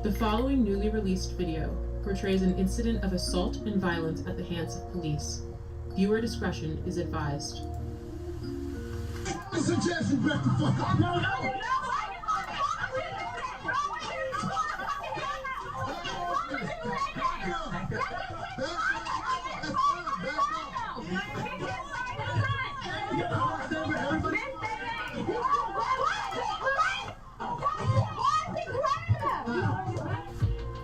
The following newly released video portrays an incident of assault and violence at the hands of police. Viewer discretion is advised. I suggest you back the fuck up. No.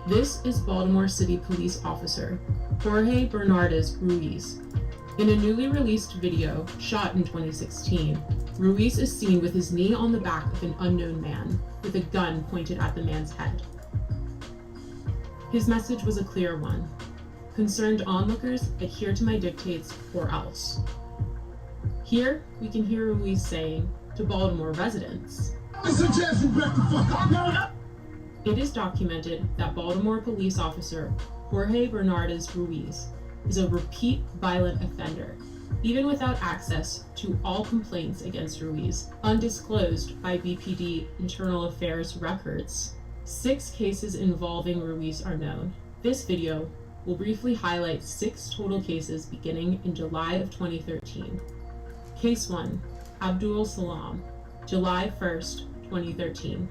This is Baltimore City Police Officer Jorge Bernardes Ruiz. In a newly released video shot in 2016, Ruiz is seen with his knee on the back of an unknown man with a gun pointed at the man's head. His message was a clear one: concerned onlookers, adhere to my dictates or else. Here we can hear Ruiz saying to Baltimore residents, I suggest you back the fuck up. No. It is documented that Baltimore police officer Jorge Bernardes Ruiz is a repeat violent offender, even without access to all complaints against Ruiz, undisclosed by BPD Internal Affairs records. 6 cases involving Ruiz are known. This video will briefly highlight 6 total cases beginning in July of 2013. Case 1, Abdul Salam, July 1st, 2013.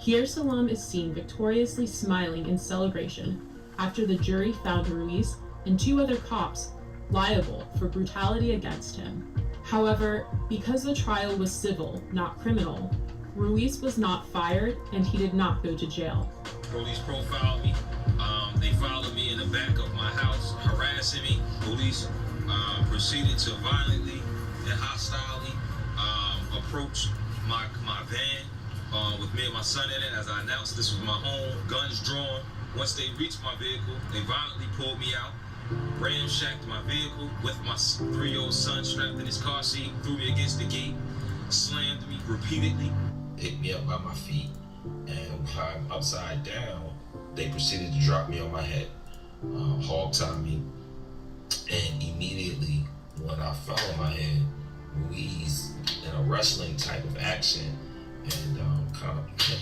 Here Salam is seen victoriously smiling in celebration after the jury found Ruiz and 2 other cops liable for brutality against him. However, because the trial was civil, not criminal, Ruiz was not fired and he did not go to jail. Police profiled me. They followed me in the back of my house, harassing me. Police proceeded to violently and hostilely approach my van with me and my son in it. As I announced this was my home, guns drawn. Once they reached my vehicle, they violently pulled me out, ramshacked my vehicle with my 3-year-old son strapped in his car seat, threw me against the gate, slammed me repeatedly. Picked me up by my feet, and while I'm upside down, they proceeded to drop me on my head, hog-tie me, and immediately when I fell on my head, Ruiz, in a wrestling type of action, and kind of hit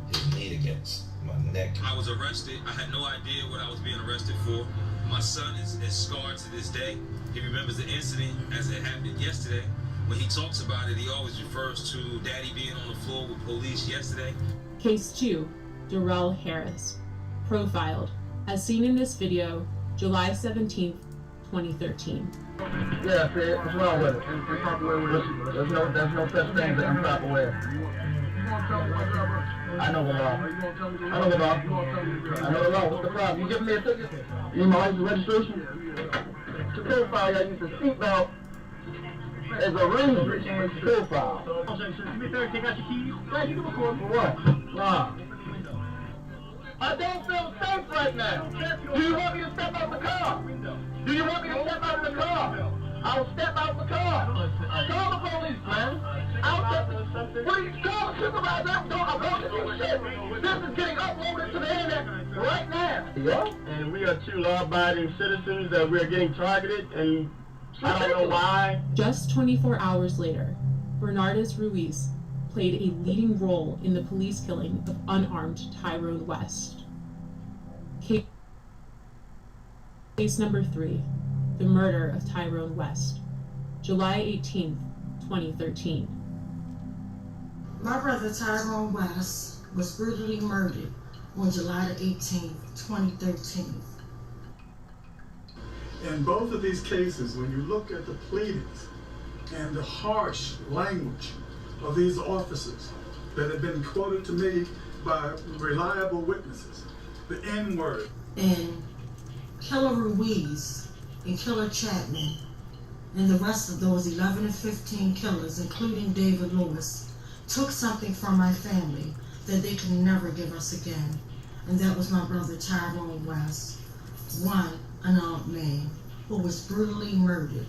his knee against my neck. I was arrested. I had no idea what I was being arrested for. My son is scarred to this day. He remembers the incident as it happened yesterday. When he talks about it, he always refers to Daddy being on the floor with police yesterday. Case 2, Darrell Harris, profiled, as seen in this video, July 17th, 2013. Yeah, see, what's wrong with it? There's no such thing as improper way. I know the law. What's the problem? You giving me a ticket? You need my license registration? To profile, I use the seatbelt as a reason to profile. Give me 30, take out your keys. Yeah, you can record for what? Nah. I don't feel safe right now. Do you want me to step out the car? Do you want me to step out the car? I'll step out the car. Call the police, man. What are you call the supervisor? I'm going to do shit. This is getting uploaded to the internet right now. Yeah? And we are 2 law-abiding citizens that we are getting targeted, and I don't know why. Just 24 hours later, Bernardes Ruiz played a leading role in the police killing of unarmed Tyrone West. Case number 3, the murder of Tyrone West, July 18th, 2013. My brother Tyrone West was brutally murdered on July 18th, 2013. In both of these cases, when you look at the pleadings and the harsh language of these officers that have been quoted to me by reliable witnesses, the N-word. And Killer Ruiz and Killer Chapman and the rest of those 11 and 15 killers, including David Lewis, took something from my family that they can never give us again. And that was my brother Tyrone West, one unarmed man who was brutally murdered,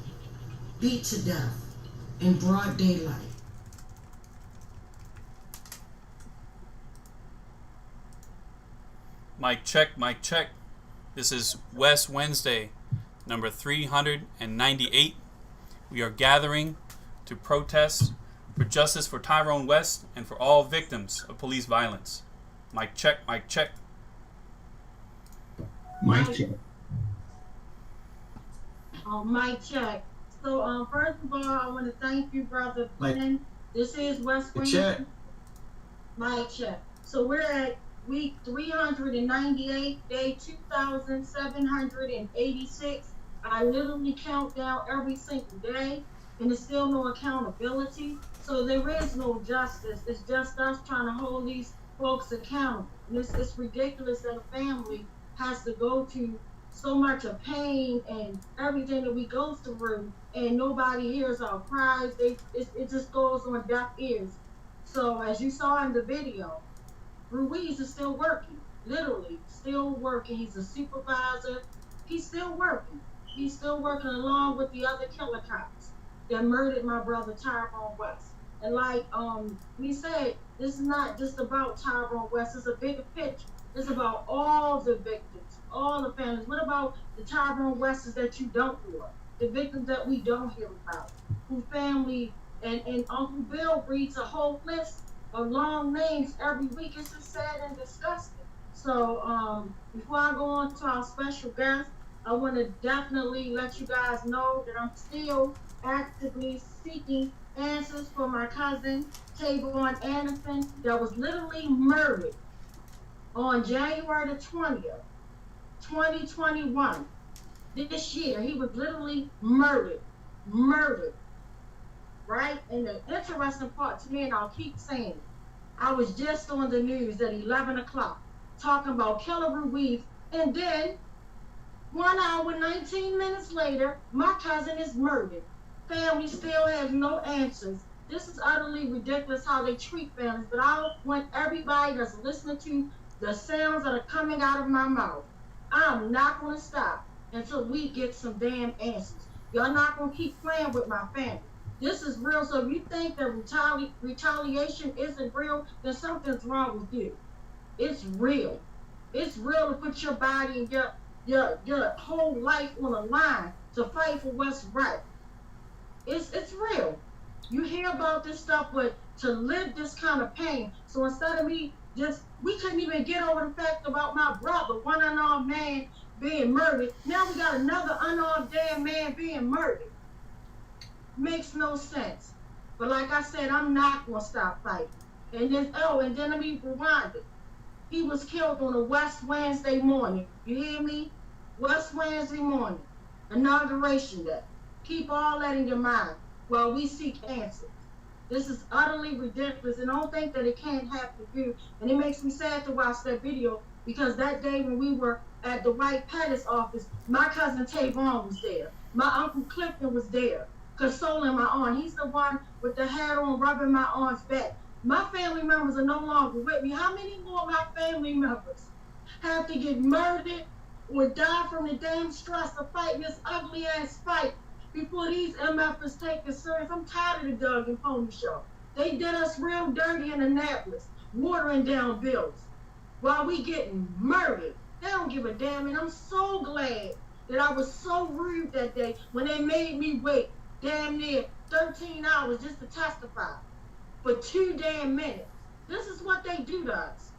beat to death in broad daylight. Mic check, mic check. This is West Wednesday, number 398. We are gathering to protest for justice for Tyrone West and for all victims of police violence. Mic check, mic check. Mic check. Mic check. So, first of all, I want to thank you, Brother Ben. This is West Wing. Check. Mic check. So we're at week 398, day 2,786. I literally count down every single day, and there's still no accountability. So there is no justice. It's just us trying to hold these folks accountable. And it's ridiculous that a family has to go to so much of pain and everything that we go through, and nobody hears our cries. It just goes on deaf ears. So as you saw in the video, Ruiz is still working, literally still working. He's a supervisor. He's still working. He's still working along with the other killer cops that murdered my brother Tyrone West. And like we said, this is not just about Tyrone West. It's a bigger picture. It's about all the victims, all the families. What about the Tyrone Wests that you don't hear? The victims that we don't hear about, whose family and Uncle Bill reads a whole list of long names every week. It's just sad and disgusting. So before I go on to our special guest, I want to definitely let you guys know that I'm still actively seeking answers for my cousin Tavon Anderson that was literally murdered on January the 20th, 2021. This year, he was literally murdered, right? And the interesting part to me, and I'll keep saying it, I was just on the news at 11 o'clock talking about Killer Ruiz, and then 1 hour, 19 minutes later, my cousin is murdered. Family still has no answers. This is utterly ridiculous how they treat families, but I want everybody that's listening to the sounds that are coming out of my mouth, I'm not going to stop until we get some damn answers. Y'all not going to keep playing with my family. This is real, so if you think that retaliation isn't real, then something's wrong with you. It's real. It's real to put your body and your whole life on the line to fight for what's right. It's real. You hear about this stuff, but to live this kind of pain, so instead of me we couldn't even get over the fact about my brother, one unarmed man being murdered. Now we got another unarmed damn man being murdered. Makes no sense. But like I said, I'm not gonna stop fighting. And then let me rewind it. He was killed on a West Wednesday morning. You hear me? West Wednesday morning. Inauguration day. Keep all that in your mind while we seek answers. This is utterly ridiculous, and don't think that it can't happen to you. And it makes me sad to watch that video, because that day when we were at the White Pettis office, my cousin Tavon was there. My Uncle Clifton was there, consoling my aunt. He's the one with the hat on, rubbing my aunt's back. My family members are no longer with me. How many more of my family members have to get murdered or die from the damn stress of fighting this ugly ass fight before these MFers take it serious? I'm tired of the Doug and Pony show. They did us real dirty in Annapolis, watering down bills while we getting murdered. They don't give a damn, and I'm so glad that I was so rude that day when they made me wait damn near 13 hours just to testify for 2 damn minutes. This is what they do to us.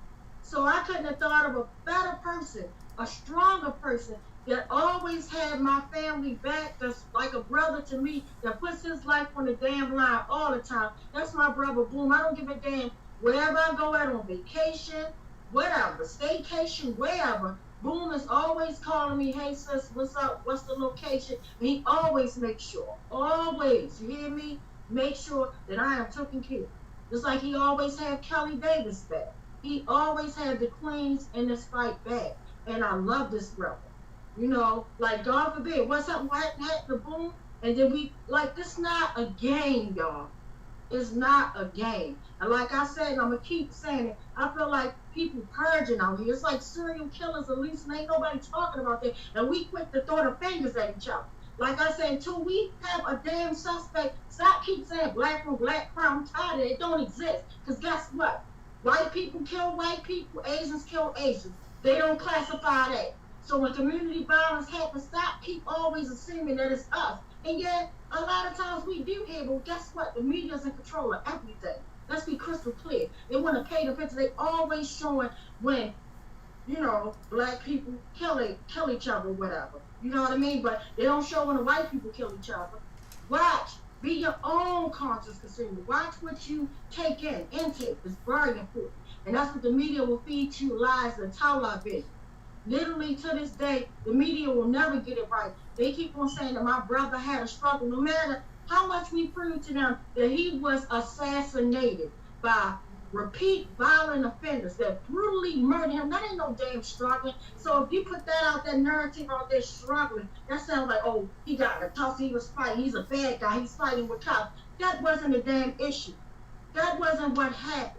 So I couldn't have thought of a better person, a stronger person that always had my family back, that's like a brother to me, that puts his life on the damn line all the time. That's my brother Boom. I don't give a damn wherever I go out on vacation, whatever, staycation, wherever. Boom is always calling me, hey sis, what's up, what's the location? And he always makes sure, always, you hear me? Make sure that I am taken care of. Just like he always had Kelly Davis back. He always had the queens in this fight back. And I love this brother. You know, like God forbid, what's up, what happened to Boom? And then this not a game, y'all. It's not a game. And like I said, and I'm going to keep saying it, I feel like people purging out here. It's like serial killers, at least, and ain't nobody talking about that. And we quick to throw the fingers at each other. Like I said, until we have a damn suspect, stop keep saying black on black crime. I'm tired of it. It don't exist. Because guess what? White people kill white people. Asians kill Asians. They don't classify that. So when community violence happens, stop keep always assuming that it's us. And yet, a lot of times we do hear, but guess what? The media's in control of everything. Let's be crystal clear. They want to pay the picture. They always showing when, black people kill each other, whatever. You know what I mean? But they don't show when the white people kill each other. Watch. Be your own conscious consumer. Watch what you take in. Intake is very important. And that's what the media will feed you lies and television. Literally to this day, the media will never get it right. They keep on saying that my brother had a struggle, no matter how much we prove to them that he was assassinated by repeat violent offenders that brutally murdered him. That ain't no damn struggling. So if you put that out, that narrative out there struggling, that sounds like, oh, he got a tussle, he was fighting, he's a bad guy, he's fighting with cops. That wasn't a damn issue. That wasn't what happened.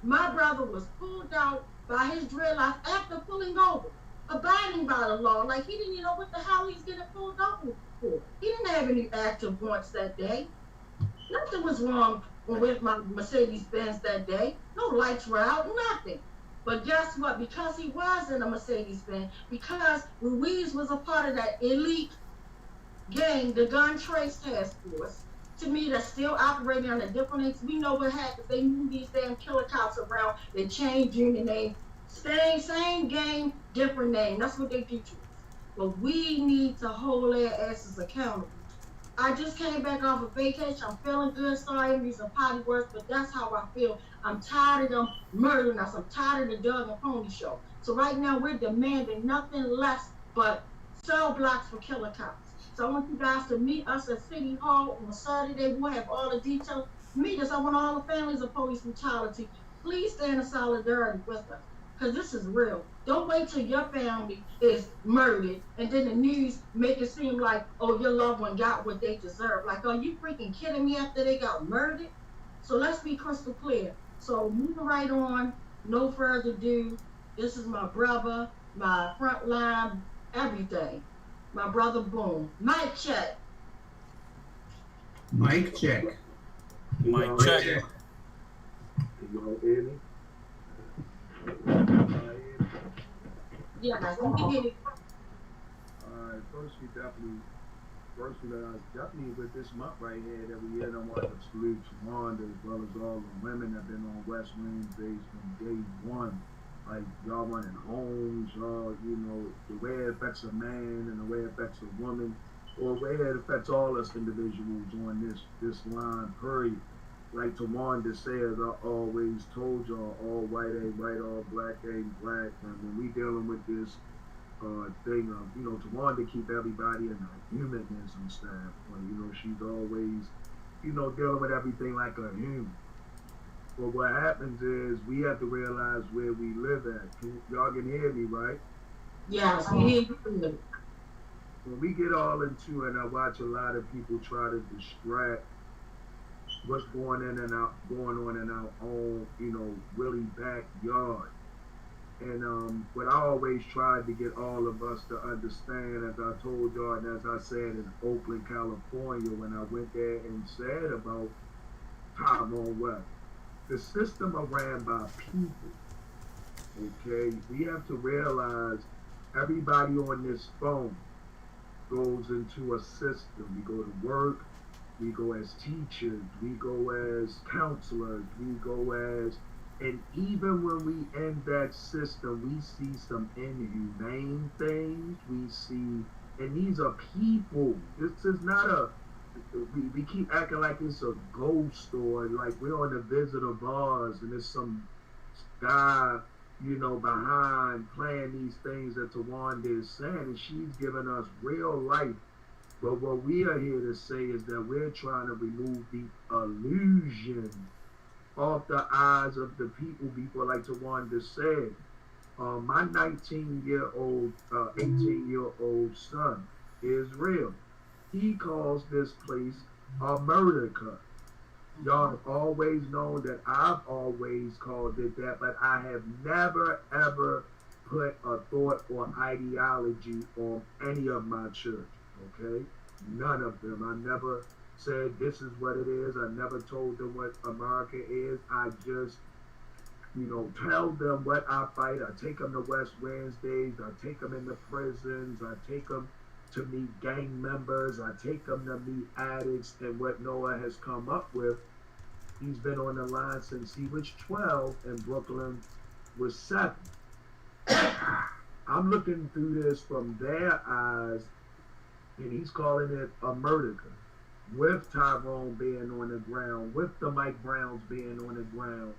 My brother was pulled out by his dreadlocks after pulling over, abiding by the law. Like, he didn't even know what the hell he's getting pulled over for. He didn't have any active warrants that day. Nothing was wrong with my Mercedes-Benz that day. No lights were out, nothing. But guess what? Because he was in a Mercedes-Benz, because Ruiz was a part of that elite gang, the Gun Trace Task Force, to me, that's still operating on a different names. We know what happens. They move these damn killer cops around. They change union name. Same game, different name. That's what they do to us. But we need to hold their asses accountable. I just came back off of vacation. I'm feeling good. Sorry, I'm using potty words, but that's how I feel. I'm tired of them murdering us. I'm tired of the Doug and Pony show. So right now, we're demanding nothing less but cell blocks for killer cops. So I want you guys to meet us at City Hall on Saturday. We'll have all the details. Meet us. I want all the families of police brutality. Please stand in solidarity with us, because this is real. Don't wait till your family is murdered and then the news make it seem like, oh, your loved one got what they deserve. Like, are you freaking kidding me after they got murdered? So let's be crystal clear. So moving right on, no further ado. This is my brother, my front line, everything. My brother Boom. Mic check. Mic check. Mic check. Can y'all hear me? Yeah, guys, let me get it. Alright, first definitely with this month right here that we in, I want to salute Wanda as well as all the women that have been on West Wednesdays from day one. Like, y'all running homes, y'all, the way it affects a man and the way it affects a woman, or the way it affects all us individuals on this line, period. Like Tawanda says, I always told y'all, all white ain't white, all black ain't black. And when we dealing with this thing of, Tawanda keep everybody in a humanism standpoint. She's always, dealing with everything like a human. But what happens is we have to realize where we live at. Y'all can hear me, right? Yes, we hear you. When we get all into, and I watch a lot of people try to distract what's going on in our own, really backyard. And what I always tried to get all of us to understand, as I told y'all, and as I said in Oakland, California, when I went there and said about Tyrone West, the system are ran by people. Okay, we have to realize everybody on this phone goes into a system. We go to work, we go as teachers, we go as counselors, we go as, and even when we in that system, we see some inhumane things. We see, and these are people. This is not we keep acting like it's a ghost or like we're on the visitor bars and there's some guy, behind playing these things that Tawanda is saying, and she's giving us real life. But what we are here to say is that we're trying to remove the illusion off the eyes of the people like Tawanda said. My 19-year-old, 18-year-old son is real. He calls this place a murder cut. Y'all have always known that I've always called it that, but I have never, ever put a thought or ideology on any of my children, okay? None of them. I never said this is what it is. I never told them what America is. I just, tell them what I fight. I take them to West Wednesdays. I take them into prisons. I take them to meet gang members. I take them to meet addicts, and what Noah has come up with, He's been on the line since he was 12 and Brooklyn was 7. I'm looking through this from their eyes, and he's calling it a murder, with Tyrone being on the ground, with the Mike Browns being on the ground,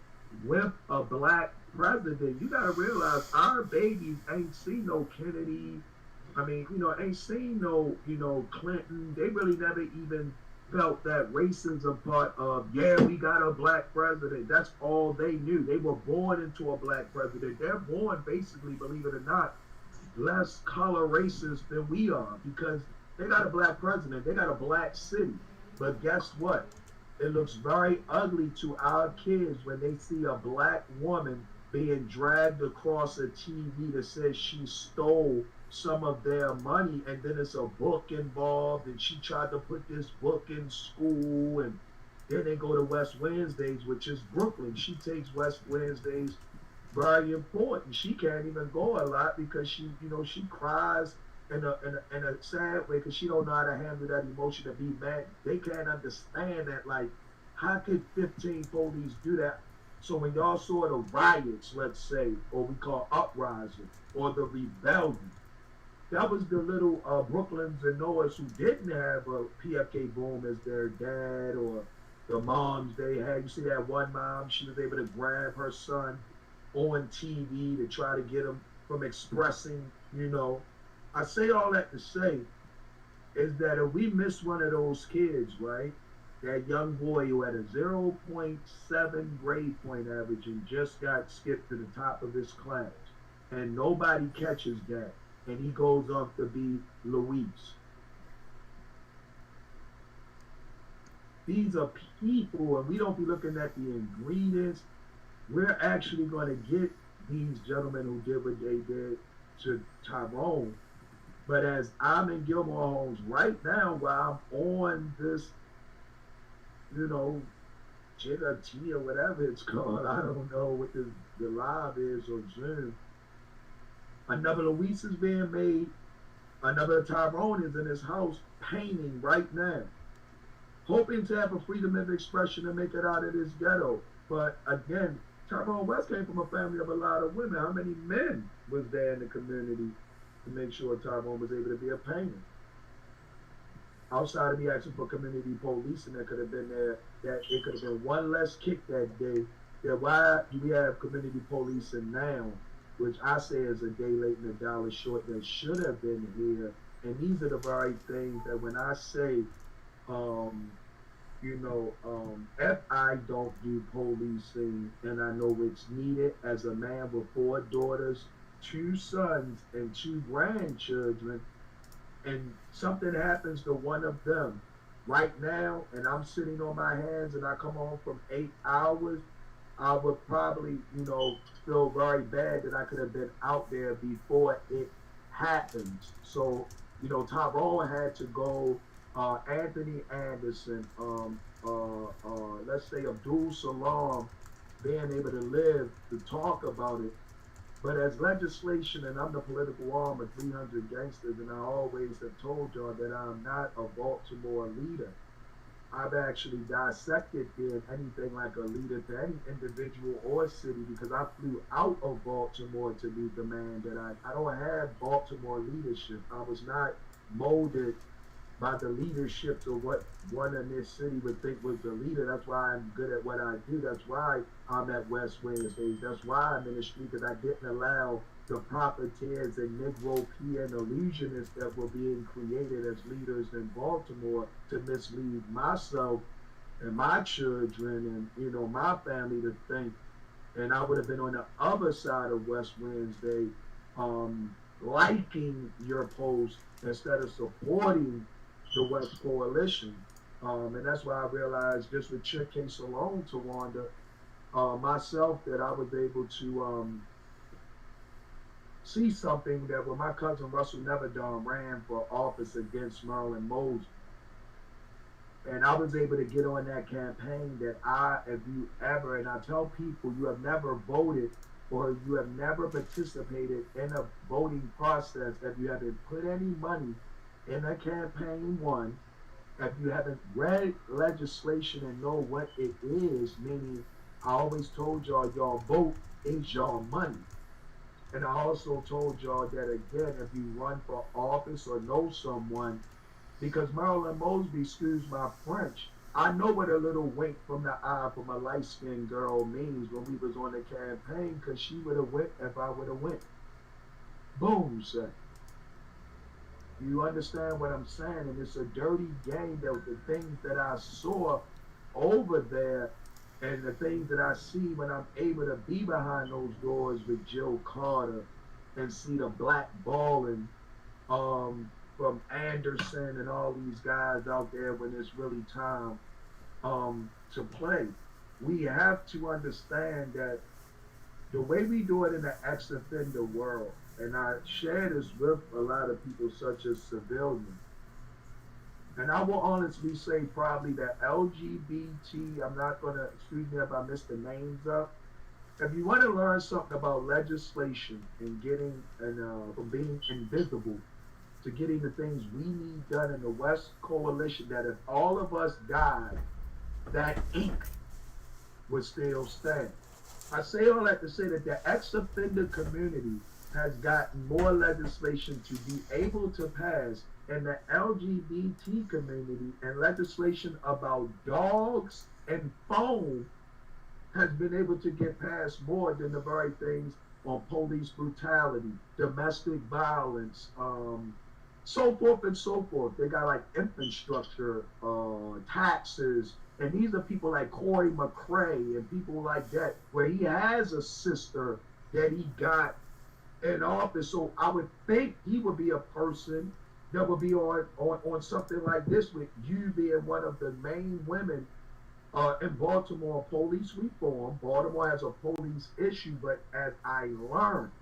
with a black president. You gotta realize our babies ain't seen no Kennedy. I mean, ain't seen no, Clinton. They really never even felt that racism part of, yeah, we got a black president. That's all they knew. They were born into a black president. They're born basically, believe it or not, less color racist than we are, because they got a black president. They got a black city. But guess what? It looks very ugly to our kids when they see a black woman being dragged across a TV that says she stole some of their money, and then it's a book involved, and she tried to put this book in school, and then they go to West Wednesdays, which is Brooklyn. She takes West Wednesdays very important. She can't even go a lot because she cries in a sad way because she don't know how to handle that emotion to be mad. They can't understand that, like, how could 15 police do that? So when y'all saw the riots, let's say, or we call uprising, or the rebellion, that was the little Brooklyns and Noahs who didn't have a PFK Boom as their dad, or the moms they had. You see that one mom, she was able to grab her son on TV to try to get him from expressing, I say all that to say is that if we miss one of those kids, right, that young boy who had a 0.7 grade point average and just got skipped to the top of his class, and nobody catches that, and he goes off to be Luis. These are people, and we don't be looking at the ingredients. We're actually going to get these gentlemen who did what they did to Tyrone. But as I'm in Gilmore Homes right now, while I'm on this, Jigga T or whatever it's called, I don't know what the live is, or Zoom, another Luis is being made, another Tyrone is in his house painting right now, hoping to have a freedom of expression and make it out of this ghetto. But again, Tyrone West came from a family of a lot of women. How many men was there in the community to make sure Tyrone was able to be a painter? Outside of me asking for community policing, that could have been there, that it could have been one less kick that day. That why do we have community policing now, which I say is a day late and a dollar short, that should have been here. And these are the very things that when I say, if I don't do policing, and I know it's needed as a man with 4 daughters, 2 sons, and 2 grandchildren, and something happens to one of them right now, and I'm sitting on my hands and I come home from 8 hours, I would probably, feel very bad that I could have been out there before it happens. So, Tyrone had to go, Anthony Anderson, let's say Abdul Salam, being able to live to talk about it. But as legislation, and I'm the political arm of 300 gangsters, and I always have told y'all that I'm not a Baltimore leader. I've actually dissected being anything like a leader to any individual or city, because I flew out of Baltimore to be the man that I don't have Baltimore leadership. I was not molded by the leadership to what one in this city would think was the leader. That's why I'm good at what I do. That's why I'm at West Wednesdays. That's why I'm in the street, because I didn't allow the profiteers and Negro P and illusionists that were being created as leaders in Baltimore to mislead myself and my children and my family to think. And I would have been on the other side of West Wednesday, liking your post instead of supporting the West Coalition. And that's why I realized, just with your case alone, Tawanda, myself, that I was able to see something that when my cousin Russell Neverdon ran for office against Marilyn Moses, and I was able to get on that campaign, that if you ever, and I tell people, you have never voted or you have never participated in a voting process, if you haven't put any money in a campaign, one, If you haven't read legislation and know what it is, meaning I always told y'all, your vote is your money. And I also told y'all that again, if you run for office or know someone, because Marilyn Mosby, excuse my French, I know what a little wink from the eye from a light skinned girl means when we was on the campaign, because she would have went if I would have went. Boom, say. You understand what I'm saying? And it's a dirty game that the things that I saw over there and the things that I see when I'm able to be behind those doors with Jill Carter and see the black balling from Anderson and all these guys out there when it's really time to play. We have to understand that the way we do it in the ex-offender world, and I share this with a lot of people such as civilians, and I will honestly say probably that LGBT, I'm not going to, excuse me if I mess the names up. If you want to learn something about legislation and getting, and from being invisible to getting the things we need done in the West Coalition, that if all of us died, that ink would still stand. I say all that to say that the ex-offender community has gotten more legislation to be able to pass, and the LGBT community and legislation about dogs and phone has been able to get passed more than the very things on police brutality, domestic violence, so forth and so forth. They got like infrastructure, taxes, and these are people like Corey McCray and people like that, where he has a sister that he got in office. So I would think he would be a person that would be on something like this, with you being one of the main women in Baltimore police reform. Baltimore has a police issue, but as I learned,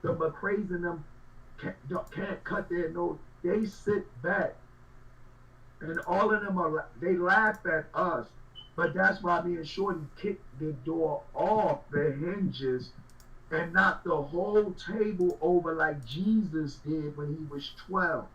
the McCrays and them can't cut their nose. They sit back, and all of them they laugh at us. But that's why me and Shorty kicked the door off the hinges and knocked the whole table over like Jesus did when he was 12.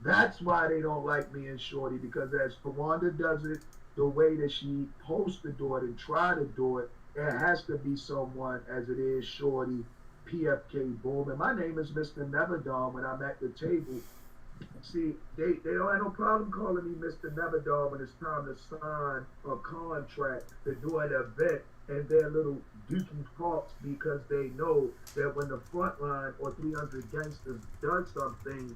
That's why they don't like me and Shorty, because as Tawanda does it, the way that she supposed to do it and try to do it, it has to be someone as it is Shorty, PFK Boom. And my name is Mr. Neverdon when I'm at the table. See, they don't have no problem calling me Mr. Neverdon when it's time to sign a contract to do an event and their little dookie talks, because they know that when the front line or 300 gangsters does something,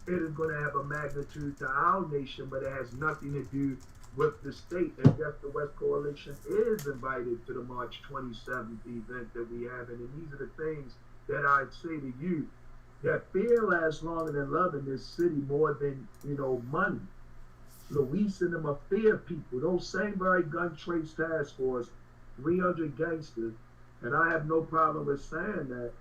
it is going to have a magnitude to our nation, but it has nothing to do with the state. And yes, the West Coalition is invited to the March 27th event that we have. And these are the things that I'd say to you, that fear lasts longer than love in this city, more than, money. Luis and them are fear people. Those same very gun trace task force, 300 gangsters, and I have no problem with saying that.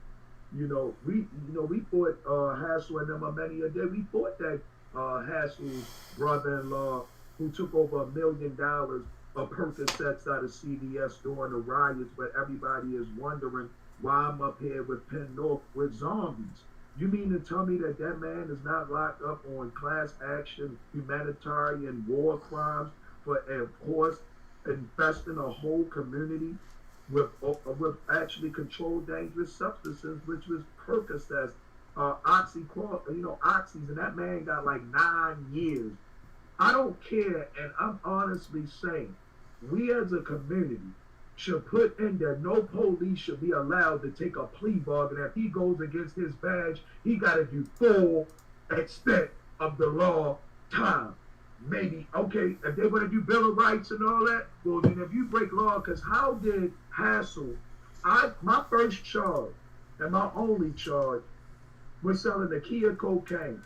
We fought Hassel and them many a day. We fought that Hassel's brother-in-law who took over $1 million of Percocets out of CVS during the riots, but everybody is wondering why I'm up here with Penn North with zombies. You mean to tell me that that man is not locked up on class action, humanitarian war crimes for, of course, infesting a whole community with actually controlled dangerous substances, which was Percocets, oxys, and that man got like 9 years. I don't care, and I'm honestly saying, we as a community should put in that no police should be allowed to take a plea bargain. If he goes against his badge, he got to do full extent of the law time. Maybe, okay, if they want to do Bill of Rights and all that, well, then if you break law, because how did Hassel, my first charge and my only charge was selling the Kia cocaine.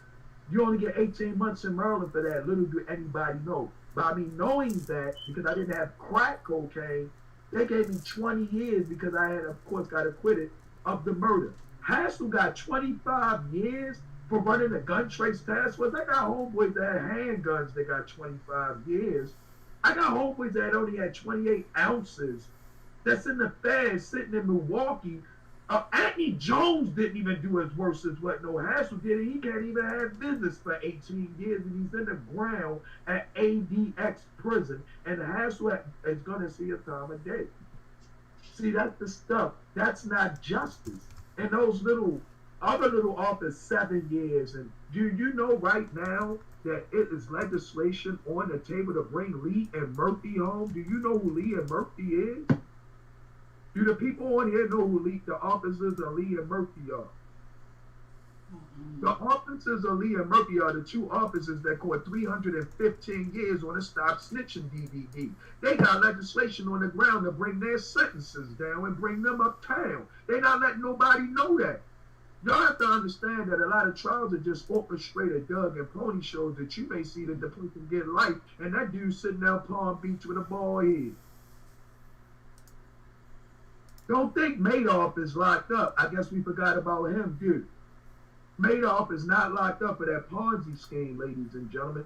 You only get 18 months in Maryland for that. Little do anybody know. By me knowing that, because I didn't have crack cocaine, they gave me 20 years because I had, of course, got acquitted of the murder. Hassel got 25 years for running a gun trace task force. I got homeboys that had handguns that got 25 years. I got homeboys that only had 28 ounces that's in the feds sitting in Milwaukee Anthony Jones didn't even do as worse as what No Hassle did. He can't even have business for 18 years, and he's in the ground at ADX prison, and Hassle is going to see a time of day. See, that's the stuff. That's not justice. And those other little officers, 7 years. And do you know right now that it is legislation on the table to bring Lee and Murphy home? Do you know who Lee and Murphy is? Do the people on here know who the officers of Lee and Murphy are? The officers of Lee and Murphy are the two officers that caught 315 years on a Stop Snitching DVD. They got legislation on the ground to bring their sentences down and bring them uptown. They're not letting nobody know that. Y'all have to understand that a lot of trials are just orchestrated Doug and Pony shows that you may see that the person get life, and that dude sitting down Palm Beach with a bald head. Don't think Madoff is locked up. I guess we forgot about him, dude. Madoff is not locked up for that Ponzi scheme, ladies and gentlemen.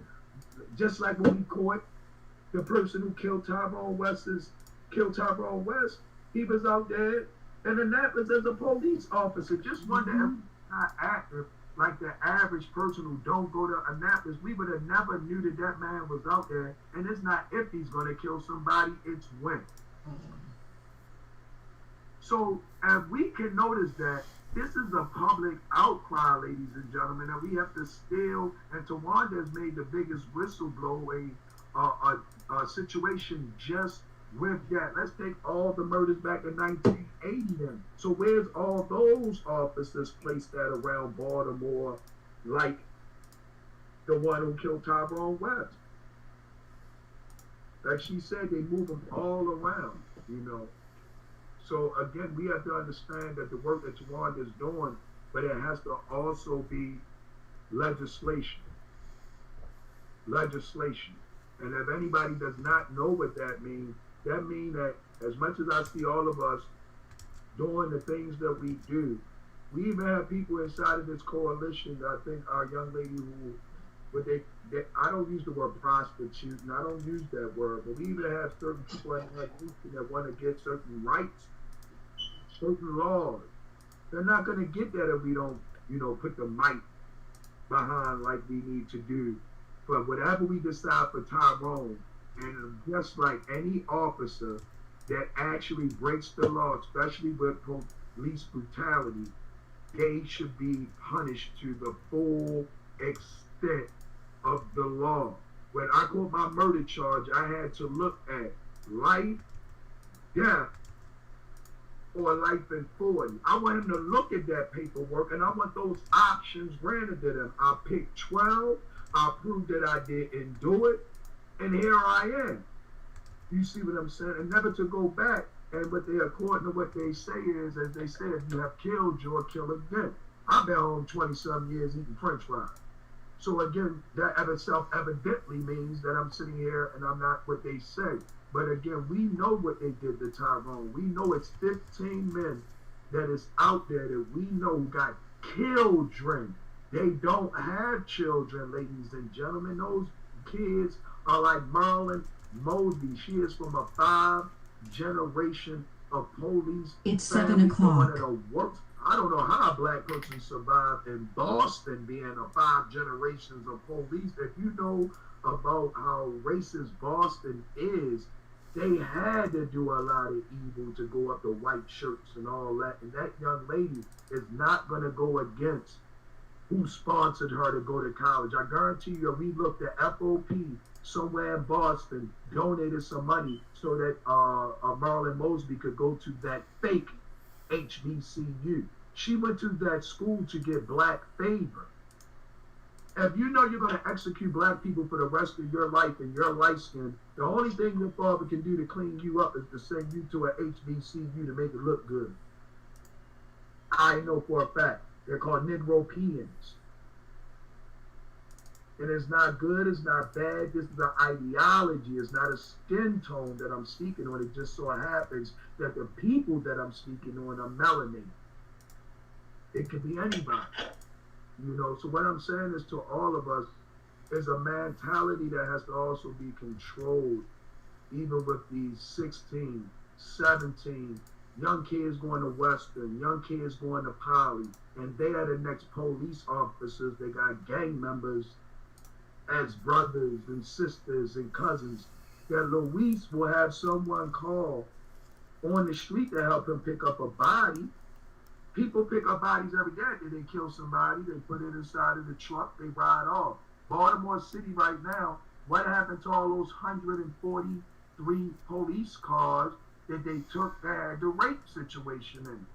Just like when we caught the person who killed Tyrone West, he was out there in Annapolis as a police officer. Just wonder if he's not active like the average person who don't go to Annapolis. We would have never knew that that man was out there. And it's not if he's going to kill somebody, it's when. So, as we can notice that this is a public outcry, ladies and gentlemen, and we have to still, and Tawanda has made the biggest whistleblow a situation just with that. Let's take all the murders back in 1980 then. So where's all those officers placed at around Baltimore, like the one who killed Tyrone West? Like she said, they move them all around, you know. So again, we have to understand that the work that Tawanda is doing, but it has to also be legislation. Legislation. And if anybody does not know what that means that as much as I see all of us doing the things that we do, we even have people inside of this coalition. I think our young lady who, I don't use the word prostitute, and I don't use that word, but we even have certain people in that group that want to get certain rights, certain laws. They're not going to get that if we don't, put the might behind like we need to do. But whatever we decide for Tyrone, and just like any officer that actually breaks the law, especially with police brutality, they should be punished to the full extent of the law. When I caught my murder charge, I had to look at life, death, or life in 40. I want him to look at that paperwork, and I want those options granted to them. I picked 12. I proved that I didn't do it, and here I am. You see what I'm saying? And never to go back. And what they, according to what they say is, as they say, if you have killed, you'll kill again. I've been home 20-some years eating French fries. So again, that of itself evidently means that I'm sitting here and I'm not what they say. But again, we know what they did to Tyrone. We know it's 15 men that is out there that we know got children. They don't have children, ladies and gentlemen. Those kids are like Marilyn Mosby. She is from a 5-generation of police. It's 7 o'clock. One of the worst. I don't know how a black person survived in Boston being a 5 generations of police. If you know about how racist Boston is, they had to do a lot of evil to go up the white shirts and all that. And that young lady is not going to go against who sponsored her to go to college. I guarantee you, we looked at FOP somewhere in Boston, donated some money so that Marilyn Mosby could go to that fake HBCU. She went to that school to get black favor. If you know you're going to execute black people for the rest of your life and your life skin, the only thing your father can do to clean you up is to send you to an HBCU to make it look good. I know for a fact. They're called Negropeans. And it's not good, it's not bad. This is an ideology. It's not a skin tone that I'm speaking on. It just so happens that the people that I'm speaking on are melanated. It could be anybody. So what I'm saying is to all of us is a mentality that has to also be controlled, even with these 16, 17, young kids going to Western, young kids going to Poly, and they are the next police officers. They got gang members as brothers and sisters and cousins. That Luis will have someone call on the street to help him pick up a body. People pick up bodies every day. They kill somebody, they put it inside of the truck, they ride off. Baltimore City right now, what happened to all those 143 police cars that they took that had the rape situation in?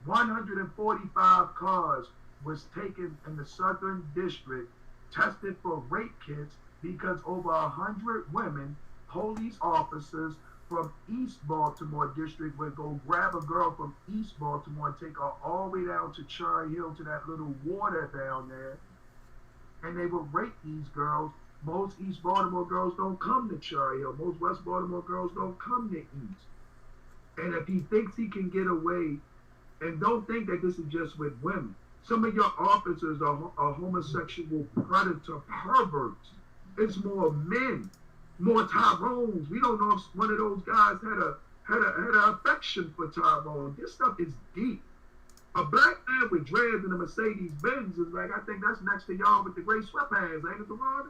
145 cars was taken in the Southern District, tested for rape kits because over 100 women, police officers from East Baltimore District would go grab a girl from East Baltimore and take her all the way down to Cherry Hill to that little water down there, and they would rape these girls. Most East Baltimore girls don't come to Cherry Hill. Most West Baltimore girls don't come to East. And if he thinks he can get away, and don't think that this is just with women. Some of your officers are homosexual predator perverts. It's more men, more Tyrones. We don't know if one of those guys had an affection for Tyrone. This stuff is deep. A black man with dreads and a Mercedes Benz is like, I think that's next to y'all with the gray sweatpants, ain't it, Deron?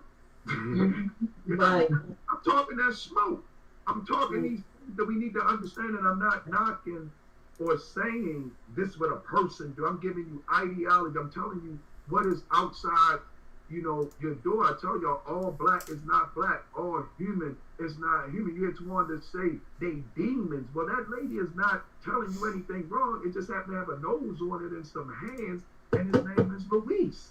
Right. I'm talking that smoke. I'm talking these things that we need to understand, and I'm not knocking or saying this is what a person do. I'm giving you ideology. I'm telling you what is outside, your door. I tell y'all, all black is not black. All human is not human. You get one to say they demons. Well, that lady is not telling you anything wrong. It just happened to have a nose on it and some hands, and his name is Luis.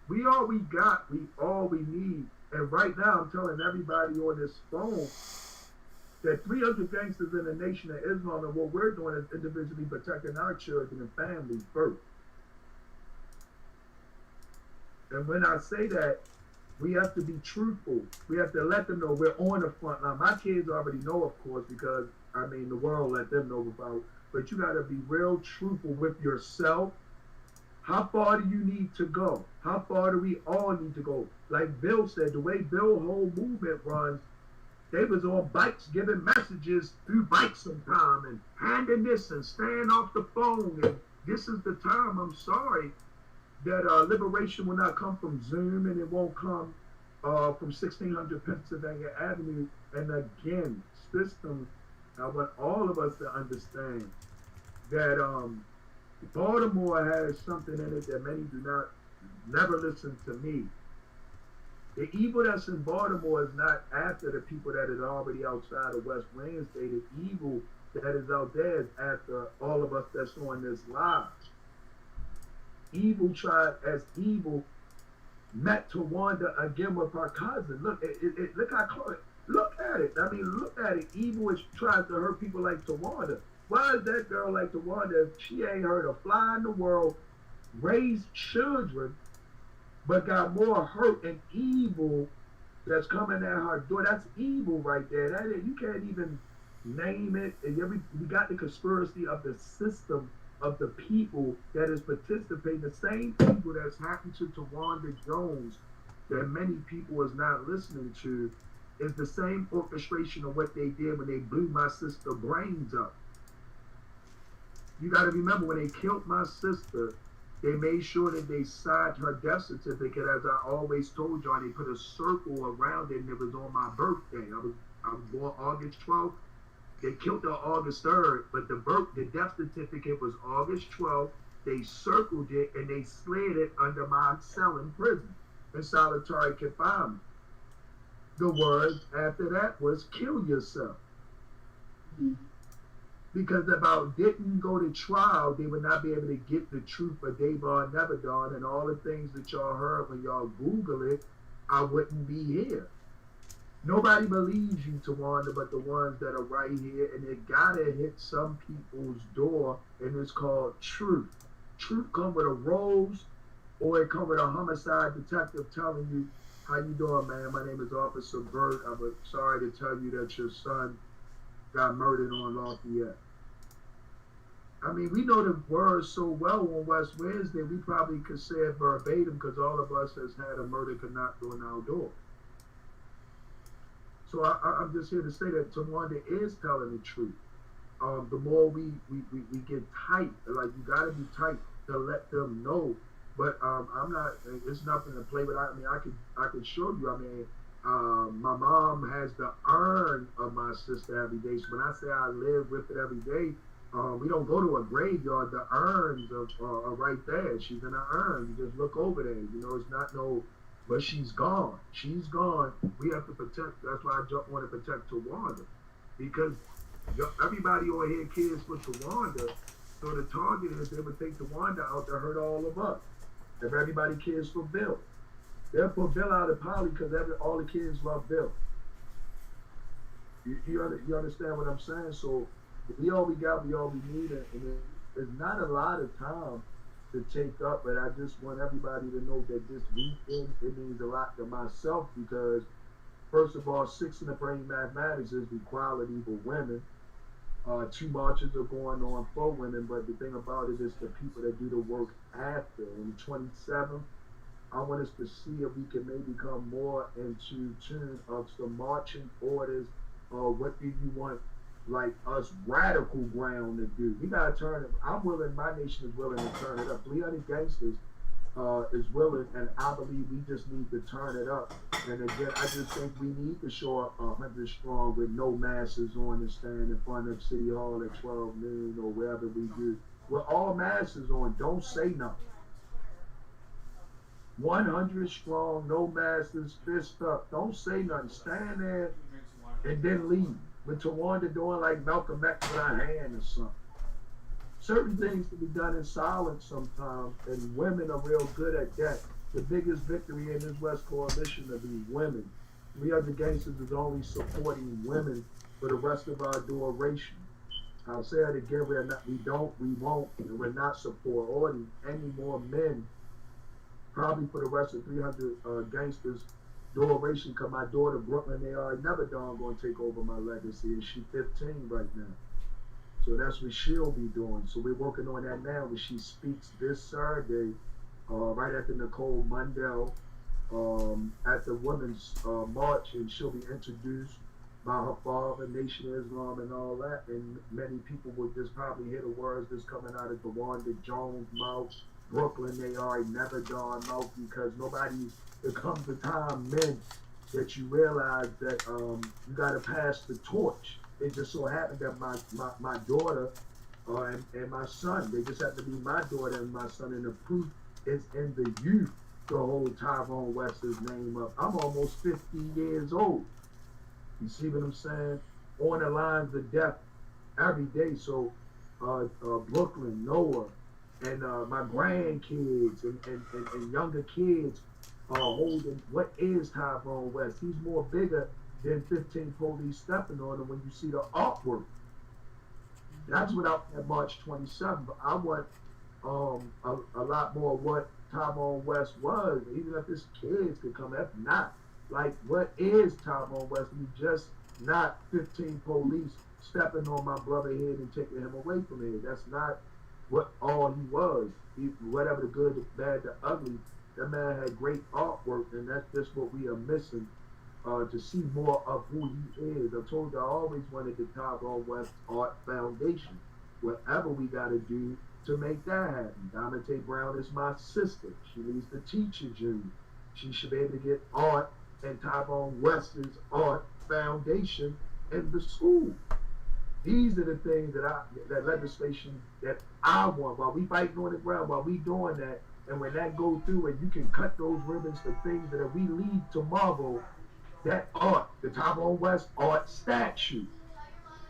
We all we got. We all we need. And right now, I'm telling everybody on this phone that 300 gangsters in the Nation of Islam, and what we're doing is individually protecting our children and families first. And when I say that, we have to be truthful. We have to let them know we're on the front line. My kids already know, of course, because, the world let them know about, but you got to be real truthful with yourself. How far do you need to go? How far do we all need to go? Like Bill said, the way Bill's whole movement runs, they was on bikes giving messages through bikes sometime and handing this and staying off the phone. And this is the time, I'm sorry, that liberation will not come from Zoom, and it won't come from 1600 Pennsylvania Avenue. And again, system, I want all of us to understand that Baltimore has something in it that many do never listen to me. The evil that's in Baltimore is not after the people that is already outside of West Wednesday. The evil that is out there is after all of us that's on this live. Evil tried as evil met Tawanda again with her cousin. Look, look how close. Look at it. Look at it. Evil tries to hurt people like Tawanda. Why is that girl like Tawanda if she ain't hurt a fly in the world, raised children, but got more hurt and evil that's coming at her door? That's evil right there. You can't even name it. And we got the conspiracy of the system of the people that is participating. The same people that's happened to Tawanda Jones that many people is not listening to is the same orchestration of what they did when they blew my sister's brains up. You got to remember, when they killed my sister, they made sure that they signed her death certificate, as I always told y'all. They put a circle around it, and it was on my birthday. I was born August 12th. They killed her August 3rd, but the death certificate was August 12th. They circled it, and they slid it under my cell in prison in solitary confinement. The words after that was "kill yourself." Because if I didn't go to trial, they would not be able to get the truth for Davon Nevadon and all the things that y'all heard when y'all Google it. I wouldn't be here. Nobody believes you, Tawanda, but the ones that are right here, and it gotta hit some people's door, and it's called truth. Truth come with a rose, or it come with a homicide detective telling you, "How you doing, man? My name is Officer Burt. I'm sorry to tell you that your son got murdered on Lafayette." We know the words so well on West Wednesday, we probably could say it verbatim because all of us has had a murder knocked on our door. So I'm just here to say that Tawanda is telling the truth. The more we get tight, like you gotta be tight to let them know. But I'm not. It's nothing to play with. I mean, I could show you. I mean, my mom has the urn of my sister every day. So when I say I live with it every day, we don't go to a graveyard. The urns are right there. She's in an urn. You just look over there. You know, it's not no. But she's gone. She's gone. We have to protect. That's why I want to protect Tawanda, because everybody on here cares for Tawanda. So the target is they would take Tawanda out to hurt all of us. If everybody cares for Bill, they'll put Bill out of poly because all the kids love Bill. You understand what I'm saying? So we all we got, we all we need, and there's not a lot of time to take up, but I just want everybody to know that this weekend, it means a lot to myself because, first of all, 6 in the brain mathematics is equality for women. 2 marches are going on for women, but the thing about it is the people that do the work after. On the 27th, I want us to see if we can maybe come more into tune of some marching orders. What do you want, like us radical ground to do? We gotta turn it. I'm willing. My nation is willing to turn it up. 300 gangsters is willing, and I believe we just need to turn it up. And again, I just think we need to show up 100 strong with no masses on and stand in front of City Hall at 12 noon or wherever we do. With all masses on, don't say nothing. 100 strong, no masses, fist up. Don't say nothing. Stand there and then leave. With Tawanda doing like Malcolm X with our hand or something. Certain things can be done in silence sometimes, and women are real good at that. The biggest victory in this West Coalition will be women. 300 gangsters is only supporting women for the rest of our duration. I'll say it again, we won't, and we're not supporting any more men, probably for the rest of 300 gangsters duration, because my daughter, Brooklyn, they are never done going to take over my legacy, and she's 15 right now. So that's what she'll be doing. So we're working on that now when she speaks this Saturday, right after Nicole Mundell, at the Women's March, and she'll be introduced by her father, Nation of Islam, and all that. And many people will just probably hear the words that's coming out of Tawanda Jones' mouth, Brooklyn, they are never done mouth, because there comes a time, men, that you realize that you got to pass the torch. It just so happened that my daughter and my son, they just have to be my daughter and my son, and the proof is in the youth to hold Tyrone West's name up. I'm almost 50 years old. You see what I'm saying? On the lines of death every day. So Brooklyn, Noah, and my grandkids and younger kids are holding what is Tyrone West. He's more bigger than 15 police stepping on him when you see the artwork. That's without that March 27th. But I want a lot more what Tyrone West was, even if his kids could come. If not, like, what is Tyrone West? He's just not 15 police stepping on my brother head and taking him away from here. That's not what all he was. Whatever the good, the bad, the ugly, that man had great artwork, and that's just what we are missing. To see more of who he is. I told you I always wanted the Tyrone West Art Foundation. Whatever we got to do to make that happen. Donate Brown is my sister. She leads the teachers union. She should be able to get art and Tyrone West's Art Foundation in the school. These are the things that legislation that I want. While we fighting on the ground, while we doing that, and when that goes through, and you can cut those ribbons to things that if we leave tomorrow, that art, the Tyrone West art statue.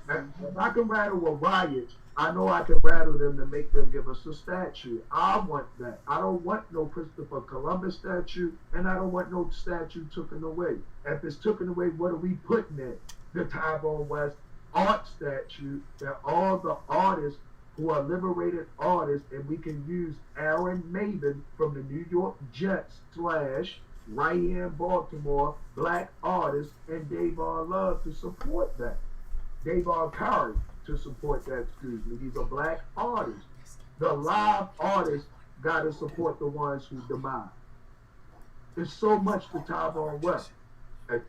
And if I can rattle a riot, I know I can rattle them to make them give us a statue. I want that. I don't want no Christopher Columbus statue, and I don't want no statue taken away. If it's taken away, what are we putting in? The Tyrone West art statue, that all the artists who are liberated artists, and we can use Aaron Maven from the New York Jets / right here in Baltimore, black artists, and Davon Love to support that. Davon Curry to support that, excuse me. These are black artists. The live artists got to support the ones who demise. There's so much to Tyrone West.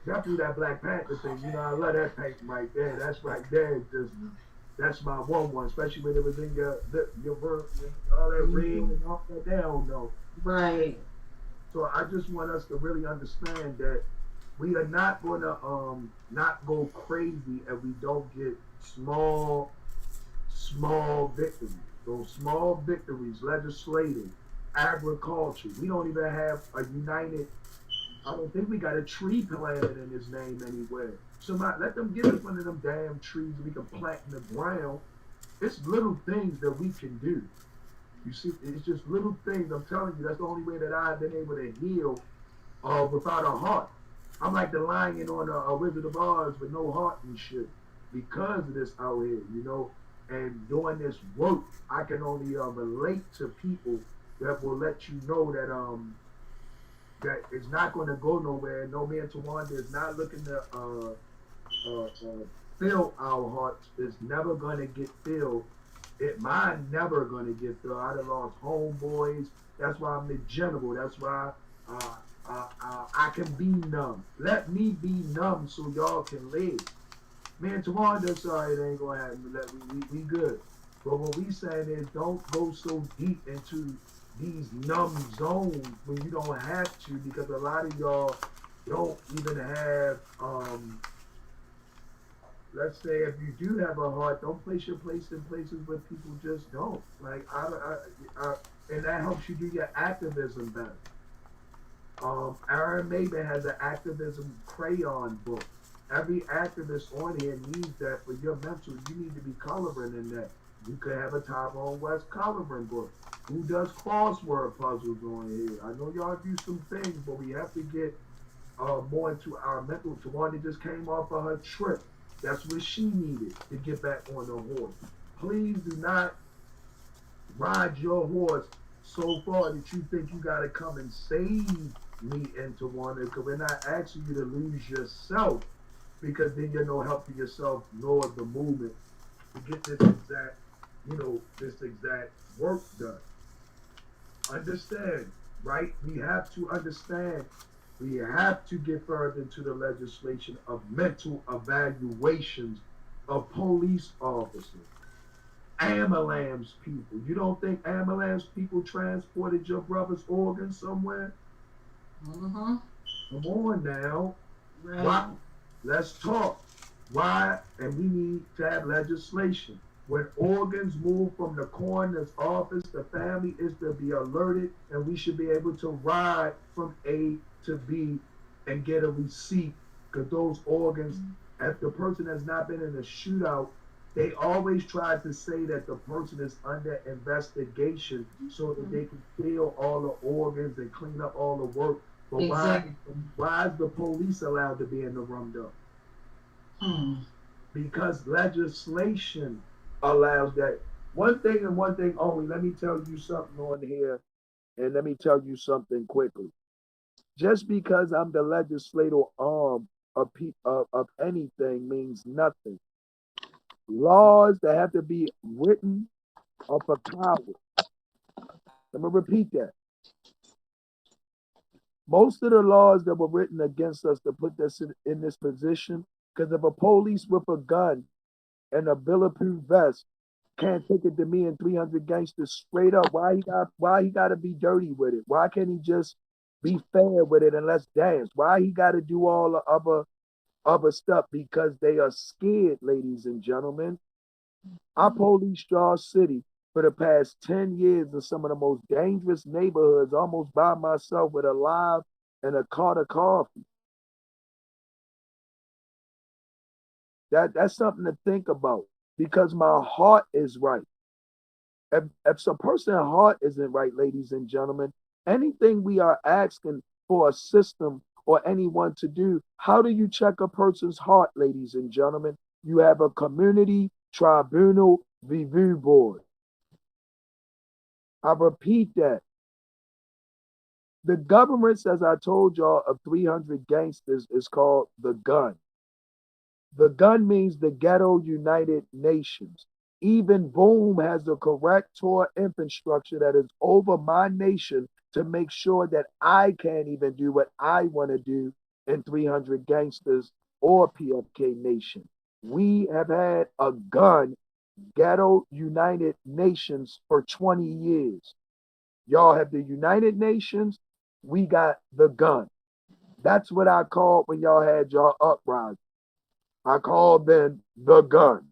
definitely that Black Panther thing. You know, I love that painting right there. That's right there. Just that's my one, especially when it was in all that red and all that. They don't know. Right. So I just want us to really understand that we are not gonna not go crazy if we don't get small victories. Those small victories, legislative, agriculture. We don't even have a united. I don't think we got a tree planted in his name anywhere. Somebody let them give us one of them damn trees we can plant in the ground. It's little things that we can do. You see, it's just little things. I'm telling you, that's the only way that I've been able to heal without a heart. I'm like the lion on a Wizard of Oz with no heart and shit because of this out here, you know. And doing this work, I can only relate to people that will let you know that it's not going to go nowhere. No man to wander is not looking to fill our hearts. It's never going to get filled. Mine never going to get filled. I done lost homeboys. That's why I'm the general. That's why I can be numb. Let me be numb so y'all can live. Man, Tawanda, sorry, it ain't going to happen. We good. But what we saying is don't go so deep into these numb zones when you don't have to, because a lot of y'all don't even have let's say if you do have a heart, don't place your place in places where people just don't. Like and that helps you do your activism better. Aaron Maben has an activism crayon book. Every activist on here needs that for your mental. You need to be coloring in that. You could have a Tyrone West coloring book. Who does crossword puzzles on here? I know y'all do some things, but we have to get more into our mental. Tawanda just came off of her trip. That's what she needed to get back on the horse. Please do not ride your horse so far that you think you got to come and save me into one, because we're not asking you to lose yourself, because then you're no help to yourself nor the movement to get this exact work done. Understand, right? We have to understand. We have to get further into the legislation of mental evaluations of police officers, ambulance people. You don't think ambulance people transported your brother's organs somewhere? Mm-hmm. Come on now. Right. Why? Let's talk. Why? And we need to have legislation. When organs move from the coroner's office, the family is to be alerted, and we should be able to ride from A to B and get a receipt. Because those organs, if the person has not been in a shootout, they always try to say that the person is under investigation so that they can steal all the organs and clean up all the work. But Exactly. why is the police allowed to be in the room though? Because legislation allows that. One thing and one thing only. Let me tell you something on here, and let me tell you something quickly. Just because I'm the legislative arm of anything means nothing. Laws that have to be written are for cowards. Let me repeat that. Most of the laws that were written against us to put us in this position, because if a police with a gun and a bulletproof vest can't take it to me and 300 gangsters straight up, why he got to be dirty with it? Why can't he just be fair with it and let's dance? Why he got to do all the other stuff? Because they are scared, ladies and gentlemen. I policed y'all city for the past 10 years in some of the most dangerous neighborhoods, almost by myself with a live and a cart of coffee. That's something to think about, because my heart is right. If a person's heart isn't right, ladies and gentlemen, anything we are asking for a system or anyone to do, how do you check a person's heart, ladies and gentlemen? You have a community tribunal review board. I repeat that. The government, as I told y'all, of 300 gangsters is called the gun. The gun means the Ghetto United Nations. Even Boom has a corrector infrastructure that is over my nation to make sure that I can't even do what I want to do in 300 Gangsters or PFK Nation. We have had a gun, Ghetto United Nations, for 20 years. Y'all have the United Nations, we got the gun. That's what I called when y'all had y'all uprising. I called them the gun.